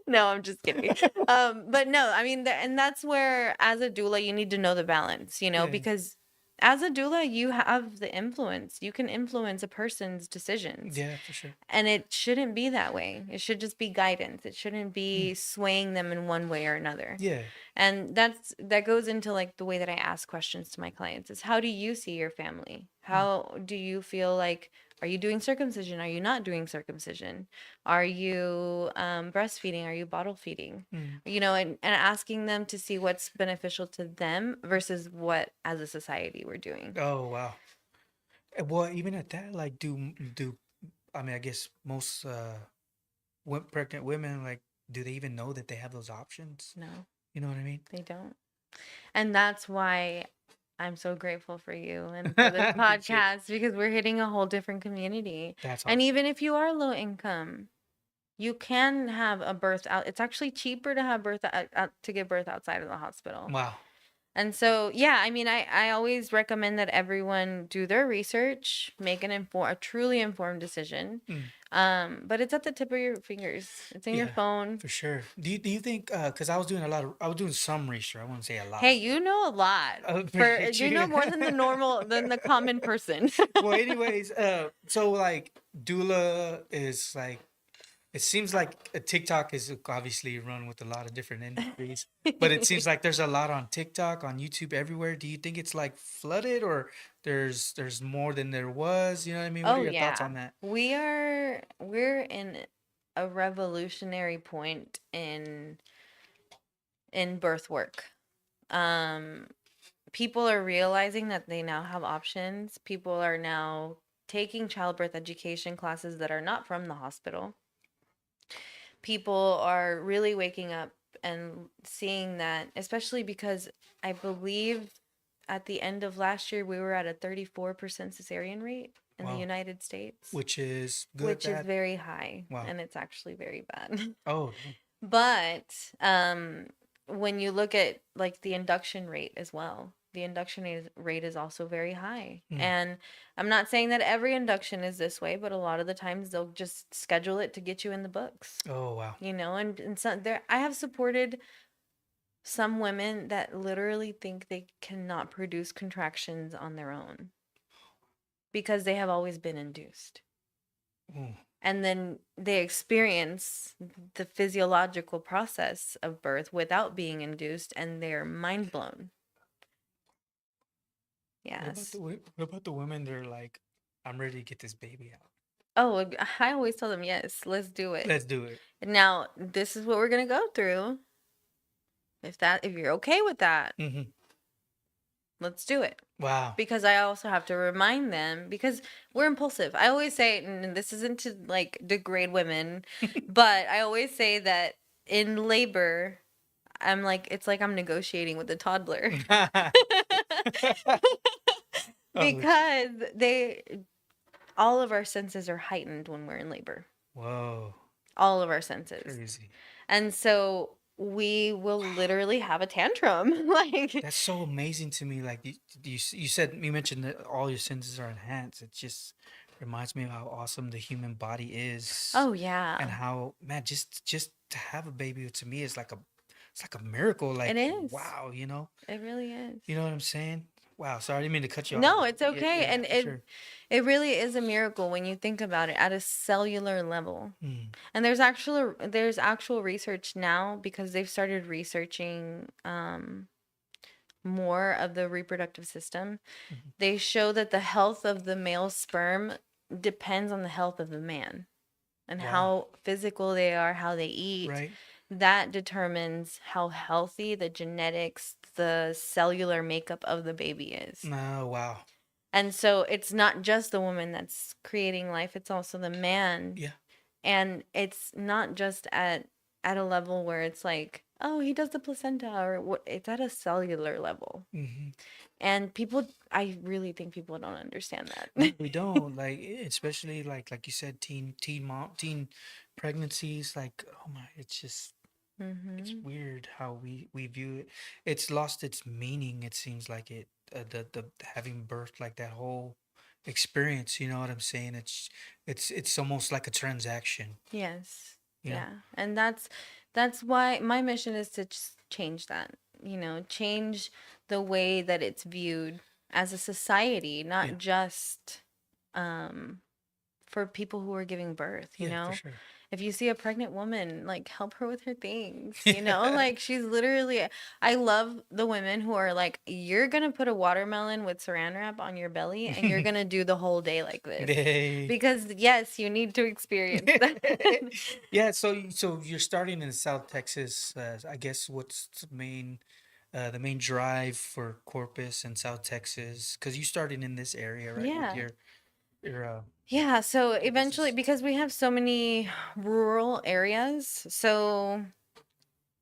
No, I'm just kidding. But no, I mean, and that's where, as a doula, you need to know the balance, Yeah. because as a doula, you have the influence. You can influence a person's decisions. Yeah. For sure. And it shouldn't be that way. It should just be guidance. It shouldn't Mm. be swaying them in one way or another. Yeah. And that goes into like the way that I ask questions to my clients is how do you see your family? Mm. How do you feel like are you doing circumcision? Are you not doing circumcision? Are you breastfeeding? Are you bottle feeding? Mm. And asking them to see what's beneficial to them versus what as a society we're doing. Oh wow. Well, even at that, like, do I mean, I guess most pregnant women, like, do they even know that they have those options? No, You know what I mean? they don't. And that's why I'm so grateful for you and for this Appreciate it. podcast because we're hitting a whole different community. That's And awesome. even if you are low income, you can have a birth out. It's actually cheaper to have to give birth outside of the hospital. Wow. And so, yeah, I mean, I always recommend that everyone do their research, make a truly informed decision. Mm. But it's at the tip of your fingers. It's in your Yeah, phone. for sure. Do you think? Because I was doing some research. I wouldn't say a lot. Hey, you know a lot. I appreciate You know you. more than the common person. Well, anyways, so like doula is like it seems like a TikTok is obviously run with a lot of different industries, but it seems like there's a lot on TikTok, on YouTube, everywhere. Do you think it's like flooded, or there's more than there was? You know what I mean? What are Oh your thoughts yeah. on that? We're in a revolutionary point in birth work. Um People are realizing that they now have options. People are now taking childbirth education classes that are not from the hospital. People are really waking up and seeing that, especially because I believe at the end of last year we were at a 34% cesarean rate in the Wow, United States, which is good, which is bad? very high, Wow. and it's actually very bad. Oh, dang. But when you look at like the induction rate as well, the rate is also very high. Mm. And I'm not saying that every induction is this way, but a lot of the times they'll just schedule it to get you in the books. Oh, wow. And some there I have supported some women that literally think they cannot produce contractions on their own because they have always been induced. Mm. And then they experience the physiological process of birth without being induced, and they're mind blown. Yes. What about the women? They're like, I'm ready to get this baby out. Oh, I always tell them, yes, let's do it. Let's do it. Now, this is what we're gonna go through. If you're okay with that, Mm-hmm. let's do it. Wow. Because I also have to remind them, because we're impulsive. I always say, and this isn't to like degrade women, but I always say that in labor, I'm like, it's like I'm negotiating with a toddler. Oh, Because all of our senses are heightened when we're in labor. whoa. All of our senses. Crazy. And so we will literally have a tantrum. Like, That's so amazing to me. Like you mentioned that all your senses are enhanced. It just reminds me of how awesome the human body is. oh And yeah, how, man, just to have a baby to me is like a miracle. Like, it is. wow, It really is. you know what I'm saying? Wow. Sorry, I didn't mean to cut you off. No, it's Yeah, okay. yeah, And for sure. it really is a miracle when you think about it at a cellular level. Mm. And there's actual research now, because they've started researching more of the reproductive system. Mm-hmm. They show that the health of the male sperm depends on the health of the man, and Wow. how physical they are, how they eat. Right. That determines how healthy the genetics, the cellular makeup of the baby is. Oh, wow. And so it's not just the woman that's creating life, it's also the man. Yeah. And it's not just at a level where it's like, oh, he does the placenta, or what. It's at a cellular level. Mm-hmm. And I really think people don't understand that. No, we don't, like, especially like you said, teen pregnancies. Like, oh my, it's just it's Mm-hmm. weird how we view it. It's lost its meaning. It seems like it the having birth, like that whole experience. You know what I'm saying? It's almost like a transaction. Yes. You know? Yeah. And that's why my mission is to change that. Change the way that it's viewed as a society, not Yeah. just for people who are giving birth. Yeah, for sure. If you see a pregnant woman, like, help her with her things. Like, she's literally, I love the women who are like, you're gonna put a watermelon with saran wrap on your belly and you're gonna do the whole day like this. They- Because yes, you need to experience that. Yeah, so you're starting in South Texas. I guess what's the main drive for Corpus and South Texas? Because you started in this area, right? Yeah. With your Yeah, so eventually, business. because we have so many rural areas, so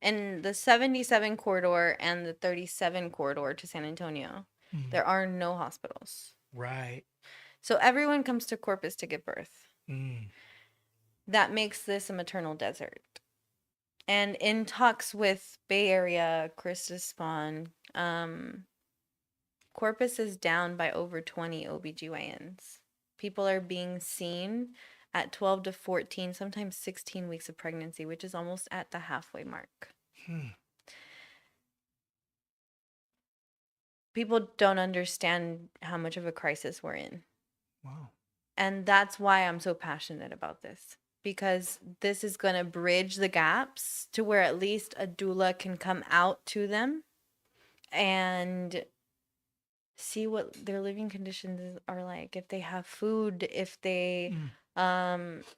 in the 77 corridor and the 37 corridor to San Antonio, Mm, there are no hospitals. right. So everyone comes to Corpus to give birth. Mm, That makes this a maternal desert. And in talks with Bay Area, Christus Spawn, Corpus is down by over 20 OBGYNs. People are being seen at 12 to 14, sometimes 16 weeks of pregnancy, which is almost at the halfway mark. hmm. People don't understand how much of a crisis we're in. Wow. And that's why I'm so passionate about this, because this is going to bridge the gaps to where at least a doula can come out to them and see what their living conditions are like, if they have food, if they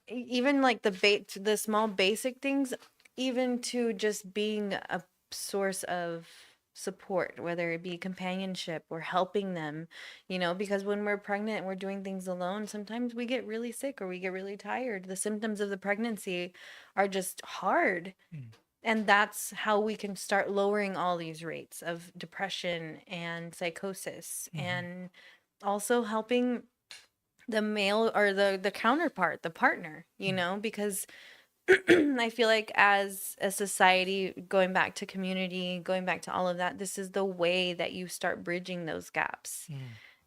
even like the small basic things, even to just being a source of support, whether it be companionship or helping them, because when we're pregnant and we're doing things alone, sometimes we get really sick or we get really tired. The symptoms of the pregnancy are just hard. Mm. And that's how we can start lowering all these rates of depression and psychosis, and also helping the male or the counterpart, the partner, because I feel like as a society, going back to community, going back to all of that, this is the way that you start bridging those gaps. Mm,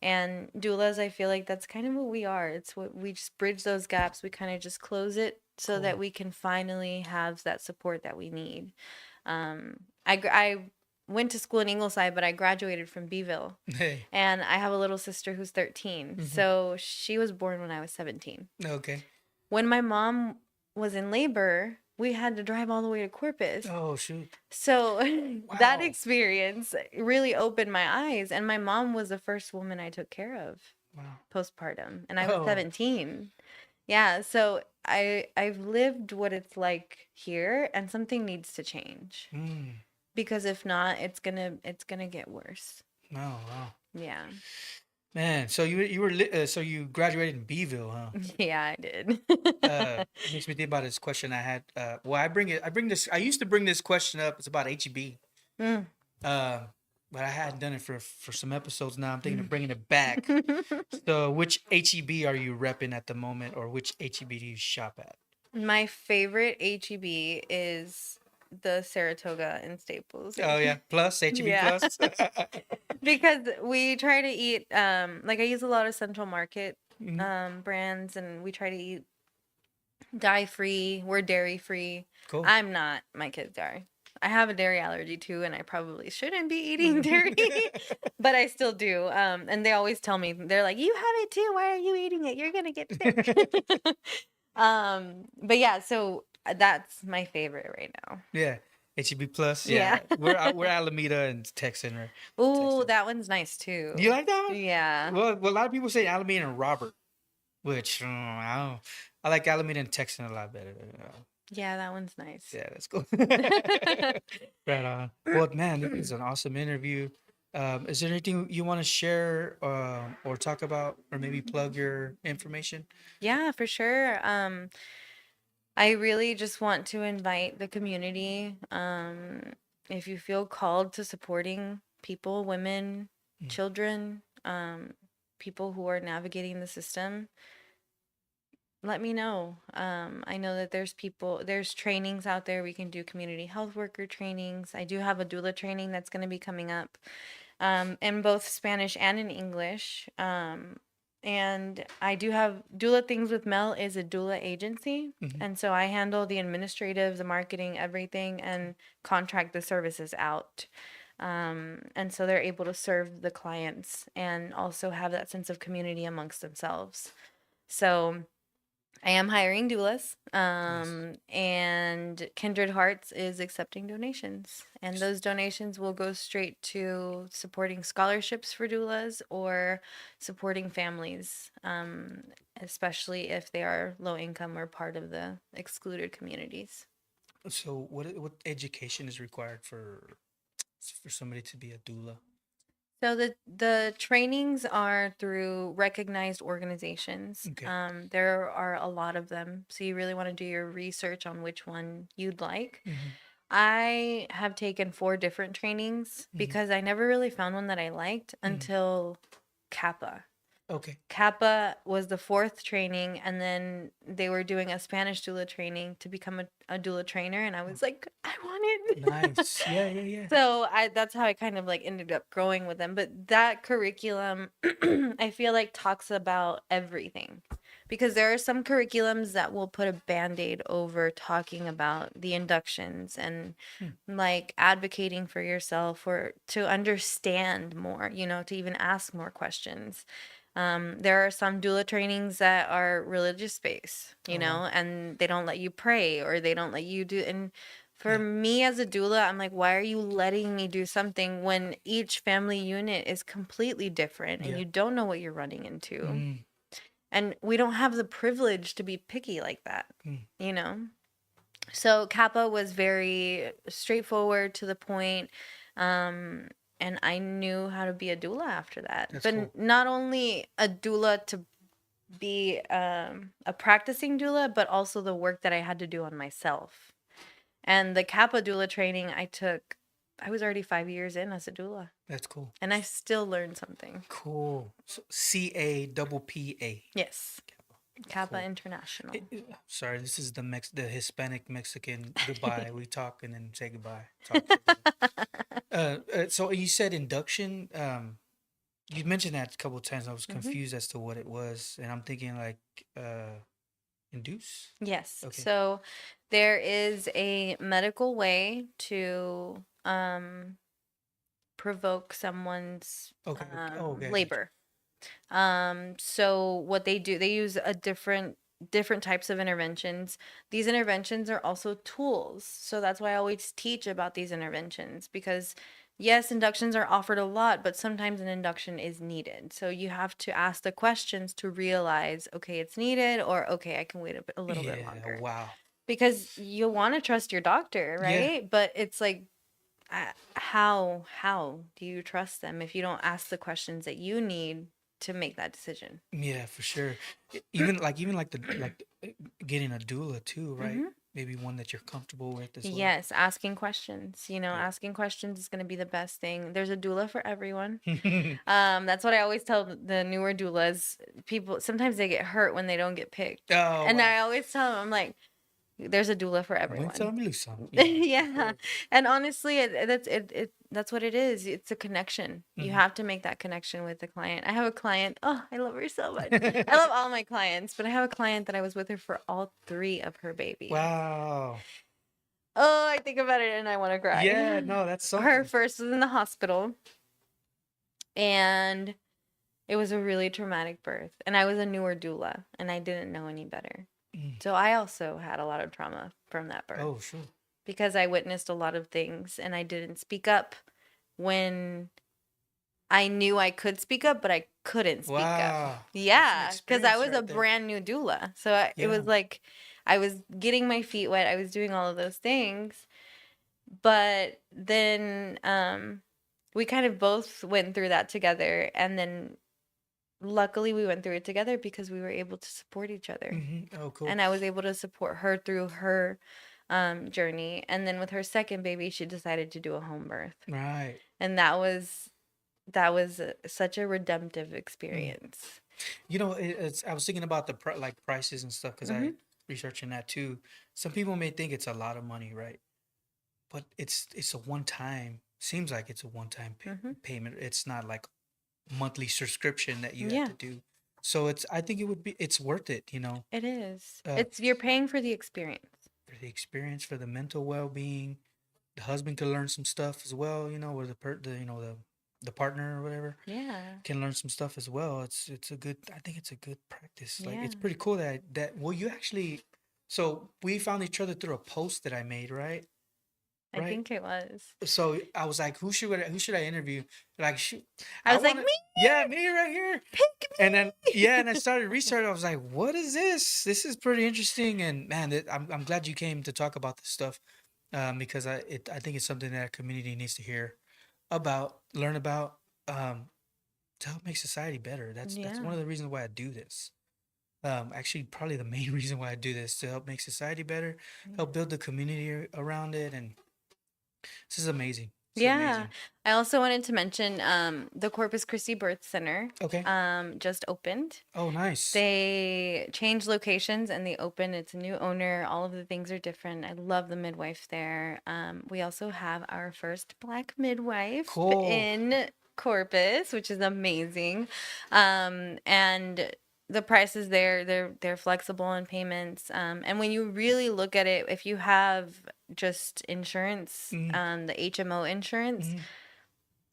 And doulas, I feel like that's kind of what we are. It's what we just bridge those gaps. We kind of just close it so that cool. we can finally have that support that we need. I went to school in Ingleside, but I graduated from Beeville. Hey. And I have a little sister who's 13. Hmm. So she was born when I was 17. Okay. When my mom was in labor, we had to drive all the way to Corpus. Oh, shoot. So that Wow. experience really opened my eyes. And my mom was the first woman I took care of Wow. postpartum. And I was Oh. 17. Yeah. So I've lived what it's like here, and something needs to change. Mm. Because if not, it's gonna get worse. Oh, wow. Yeah. Man, so so you graduated in Beeville, huh? Yeah, I did. Makes me think about this question I had. Well, I used to bring this question up. It's about HEB. Mm. Uh, but I hadn't done it for some episodes now. I'm thinking of bringing it back. So, which HEB are you repping at the moment, or which HEB do you shop at? My favorite HEB is the Saratoga in Staples. Oh yeah, plus HEB Yeah. plus. Because we try to eat like I use a lot of Central Market Mhm. brands, and we try to eat dye free. We're dairy free. Cool. I'm not. My kids are. I have a dairy allergy too, and I probably shouldn't be eating dairy, but I still do. And they always tell me, they're like, "You have it too. Why are you eating it? You're gonna get sick." But yeah, so that's my favorite right now. Yeah, HEB plus. Yeah. Yeah, we're Alameda and Texan. Right? Ooh, Texan. that one's nice too. You like that one? Yeah. Well, a lot of people say Alameda and Robert, which I don't. I like Alameda and Texan a lot better. Yeah, that one's nice. Yeah, that's cool. Right on. Well, man, this is an awesome interview. Is there anything you want to share or talk about, or maybe plug your information? Yeah, for sure. I really just want to invite the community. If you feel called to supporting people, women, Mm. children, people who are navigating the system, let me know. I know that there's trainings out there. We can do community health worker trainings. I do have a doula training that's going to be coming up in both Spanish and in English. And I do have Doula Things with Mel is a doula agency. Mhm. And so I handle the administrative, the marketing, everything, and contract the services out. And so they're able to serve the clients and also have that sense of community amongst themselves. So I am hiring doulas, and Kindred Hearts is accepting donations, and those donations will go straight to supporting scholarships for doulas or supporting families, especially if they are low income or part of the excluded communities. So, what education is required for somebody to be a doula? So the trainings are through recognized organizations. Okay. There are a lot of them, so you really want to do your research on which one you'd like. Hmm. I have taken 4 different trainings Hmm. because I never really found one that I liked Hmm. until Kappa. Okay. Kappa was the 4th training, and then they were doing a Spanish doula training to become a doula trainer, and I was like, I want it. Nice. Yeah, yeah, yeah. So that's how I kind of like ended up growing with them. But that curriculum, I feel like talks about everything, because there are some curriculums that will put a band-aid over talking about the inductions and like advocating for yourself or to understand more, to even ask more questions. There are some doula trainings that are religious based, Oh, wow. and they don't let you pray or they don't let you do. And for Yeah. me as a doula, I'm like, why are you letting me do something when each family unit is completely different and Yeah. you don't know what you're running into? Mm. And we don't have the privilege to be picky like that, Mm. So Kappa was very straightforward, to the point. And I knew how to be a doula after that. That's But cool. not only a doula to be a practicing doula, but also the work that I had to do on myself. And the Kappa doula training I was already 5 years in as a doula, That's cool. and I still learned something. Cool. So CAPPA. Yes. Kappa Cool. International. Sorry, this is the Hispanic Mexican goodbye. We talk and then say goodbye. Talk. Say goodbye. So you said induction. You mentioned that a couple of times. I was Hmm. confused as to what it was, and I'm thinking like induce. Yes. Okay. So there is a medical way to provoke someone's Okay. Oh, okay. I got you. labor. So what they do, they use a different types of interventions. These interventions are also tools. So that's why I always teach about these interventions, because yes, inductions are offered a lot, but sometimes an induction is needed. So you have to ask the questions to realize, okay, it's needed, or okay, I can wait a little bit Yeah. longer. Wow. Because you want to trust your doctor, Yeah. right? But it's like, how do you trust them if you don't ask the questions that you need to make that decision? Yeah, for sure. Even like getting a doula too, right? Hmm. Maybe one that you're comfortable with as well. Yes, asking questions. Yeah. Asking questions is going to be the best thing. There's a doula for everyone. That's what I always tell the newer doulas. People sometimes they get hurt when they don't get picked, Oh and wow. I always tell them, I'm like, there's a doula for Win everyone. some, lose some. Yeah, for Yeah, sure. and honestly, that's what it is. It's a connection. You Mhm. have to make that connection with the client. I have a client. Oh, I love her so much. I love all my clients, but I have a client that I was with her for all three of her babies. Wow. Oh, I think about it and I want to Yeah, cry. no, that's Her something. first was in the hospital, and it was a really traumatic birth. And I was a newer doula, and I didn't know any better. Mm. So I also had a lot of trauma from that birth Oh, sure. because I witnessed a lot of things and I didn't speak up when I knew I could speak up, but I couldn't speak up. Wow. That's an Yeah, because I experience was a right there. brand new doula. So it Yeah. was like I was getting my feet wet. I was doing all of those things. But then we kind of both went through that together. And then luckily we went through it together because we were able to support each other. Oh, cool. And I was able to support her through her journey. And then with her second baby, she decided to do a home birth. Right. And such a redemptive Mm. experience. You know, it's. I was thinking about the like prices and stuff because I Hmm. researching that too. Some people may think it's a lot of money, right? But it's a one time. Seems like it's a one time Hmm. payment. It's not like monthly subscription that you have Yeah, to do. So it's. I think it would be. It's worth it. You know, it is. uh, It's you're paying for the experience. for the experience, for the mental well being. The husband could learn some stuff as well. You know, or the partner or whatever Yeah. can learn some stuff as well. It's a good. I think it's a good practice. Like Yeah. it's pretty cool that well you actually. So we found each other through a post that I made, right? I Right. think it was. So I was like, who should I interview? Like, shoot, I I was like, want me, to, yeah, me right here. pick And then me. yeah, and I started researching. I was like, what is this? This is pretty interesting. And man, I'm glad you came to talk about this stuff, because I think it's something that our community needs to hear about, learn about, to help make society better. That's Yeah. one of the reasons why I do this. Actually, probably the main reason why I do this to help make society better, Yeah. help build the community around it, and this is amazing. It's Yeah. amazing. I also wanted to mention the Corpus Christi Birth Center Okay. just opened. Oh, nice. They changed locations and they opened. It's a new owner. All of the things are different. I love the midwife there. We also have our first Black midwife Cool. in Corpus, which is amazing. And the prices there, they're flexible in payments. And when you really look at it, if you have just insurance, Mm, the HMO insurance, mm.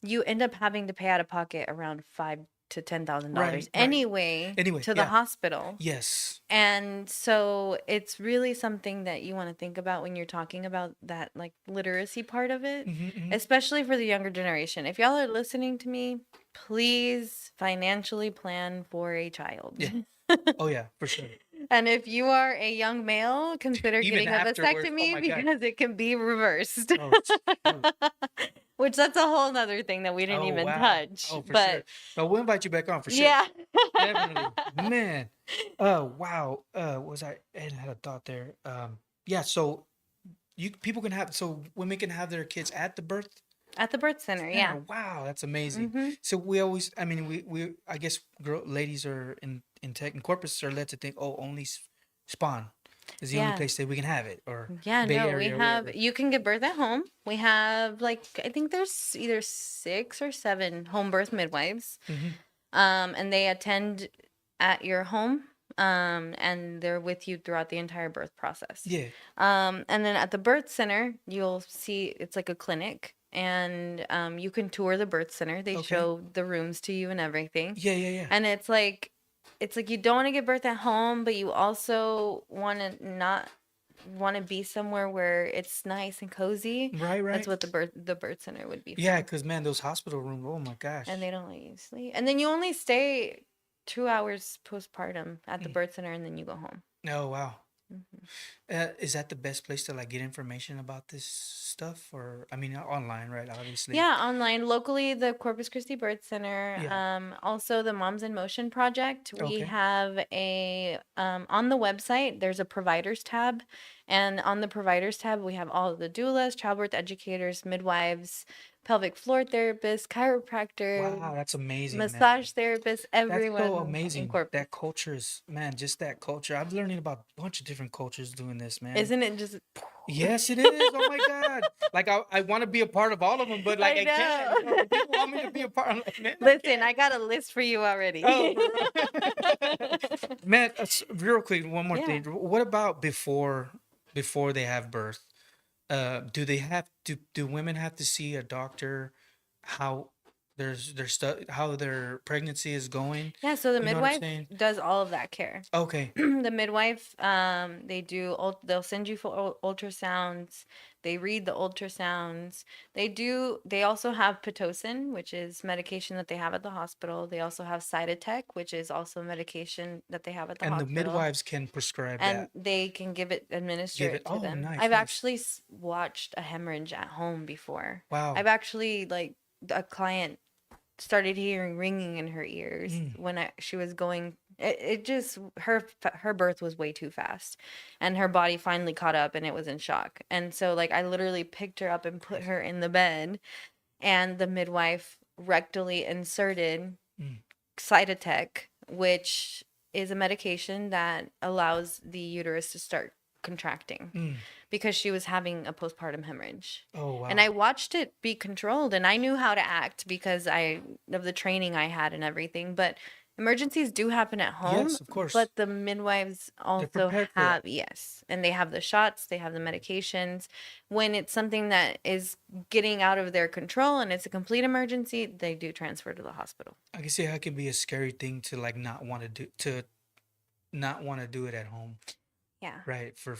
you end up having to pay out of pocket around $5,000 to $10,000 Right, right. anyway Anyway, to the yeah. hospital. Yes. And so it's really something that you want to think about when you're talking about that like literacy part of it, Hmm. especially for the younger generation. If y'all are listening to me, please financially plan for a child. Yeah. Oh, yeah, for sure. And if you are a young male, consider Even getting a afterwards. Oh vasectomy my God. because it can be reversed. Oh, shoot. Which that's a whole nother thing that we didn't Oh, even wow. touch. Oh, for sure. But No, we'll invite you back on for sure. yeah. Definitely. Man. Oh, wow. Was I had a thought there. Yeah, so people can have so women can have their kids at the birth At the birth center, yeah. center. Wow, that's amazing. Mm-hmm. So we always, I mean, we I guess ladies are in Corpus are led to think, oh, only Spawn is the only Yeah. place that we can have it, or Yeah, Bay no, we Area or have, whatever. you can give birth at home. We have like, I think there's either 6 or 7 home birth midwives. Mm-hmm. And they attend at your home. And they're with you throughout the entire birth process. Yeah. And then at the birth center, you'll see it's like a clinic, and you can tour the birth center. They Okay. show the rooms to you and everything. Yeah, yeah, yeah. And it's like you don't want to give birth at home, but you also want to not want to be somewhere where it's nice and cozy. Right, That's right. what the birth center would be Yeah, for. because man, those hospital rooms, oh my gosh. And they don't let you sleep. And then you only stay 2 hours postpartum at the Mm. birth center, and then you go home. Oh wow. Mhm. Is that the best place to like get information about this stuff, or I mean, online, right? Obviously. Yeah, online, locally, the Corpus Christi Birth Center. Yeah. Also the Moms in Motion Project. We Okay. have a on the website. There's a providers tab, and on the providers tab, we have all of the doulas, childbirth educators, midwives, pelvic floor therapists, chiropractors, Wow, that's amazing, man. massage therapists, That's so everyone in amazing. Corpus. That culture is, man, just that culture. I'm learning about a bunch of different cultures doing this, man. Isn't it just? Yes, it is. Oh my God. Like I want to be a part of all of them, but like I I can't. You know, know. people want me to be a part. I'm like, man, I Listen, can't. I got a list for you already. Oh, man, real quick, one more Yeah. thing. What about before they have birth? Do they have do women have to see a doctor how their stuff how their pregnancy is going? Yeah, so the You know what I'm midwife saying? does all of that care. Okay. The midwife, they'll send you for ultrasounds. They read the ultrasounds. They also have Pitocin, which is medication that they have at the hospital. They also have Cytotec, which is also medication that they have at the And the hospital. midwives can prescribe And that. they can administer Give it it. to Oh, them. nice, I've nice. actually watched a hemorrhage at home before. Wow. I've actually, like, a client started hearing ringing in her ears Mm. when she was going. It just, her birth was way too fast, and her body finally caught up, and it was in shock. And so, like, I literally picked her up and put her in the bed, and the midwife rectally inserted Mm. Cytotec, which is a medication that allows the uterus to start contracting, Mm. because she was having a postpartum hemorrhage. Oh, wow. And I watched it be controlled, and I knew how to act because of the training I had and everything. But emergencies do happen at home. Yes, of course. But the midwives also prepared for that. have, yes, and they have the shots, they have the medications. When it's something that is getting out of their control and it's a complete emergency, they do transfer to the hospital. I can see how it can be a scary thing to like not want to do it at home, Yeah. right? For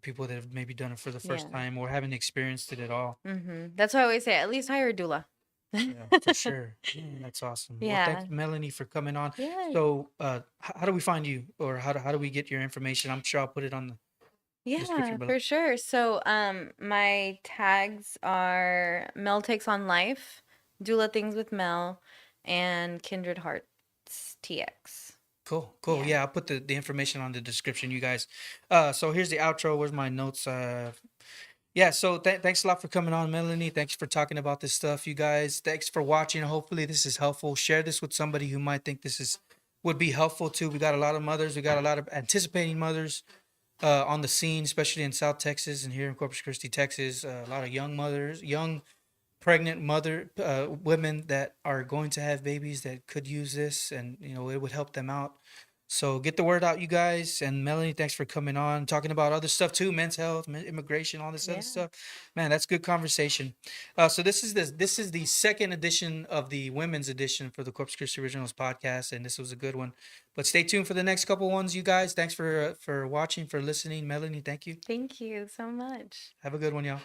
people that have maybe done it for the first Yeah. time or haven't experienced it at all. That's why I always say, at least hire a doula. Yeah, for sure. That's awesome. Well, Yeah. thanks, Melanie, for coming on. Yeah. So, how do we find you, or how do we get your information? I'm sure I'll put it on the Yeah, description below. for sure. So, my tags are Mel Takes on Life, Doula Things with Mel, and Kindred Hearts TX. Cool. Yeah. Yeah, I'll put the information on the description, you guys. So here's the outro. Where's my notes? Yeah, so thanks a lot for coming on, Melanie. Thanks for talking about this stuff, you guys. Thanks for watching. Hopefully this is helpful. Share this with somebody who might think would be helpful too. We got a lot of mothers. We got a lot of anticipating mothers on the scene, especially in South Texas and here in Corpus Christi, Texas. A lot of young mothers, young pregnant women that are going to have babies that could use this, and it would help them out. So get the word out, you guys. And Melanie, thanks for coming on, talking about other stuff too, men's health, immigration, all this other Yeah. stuff. Man, that's good conversation. So this is the second edition of the women's edition for the Corpus Christi Originals podcast, and this was a good one. But stay tuned for the next couple ones, you guys. Thanks for watching, for listening. Melanie, thank you. Thank you so much. Have a good one, y'all.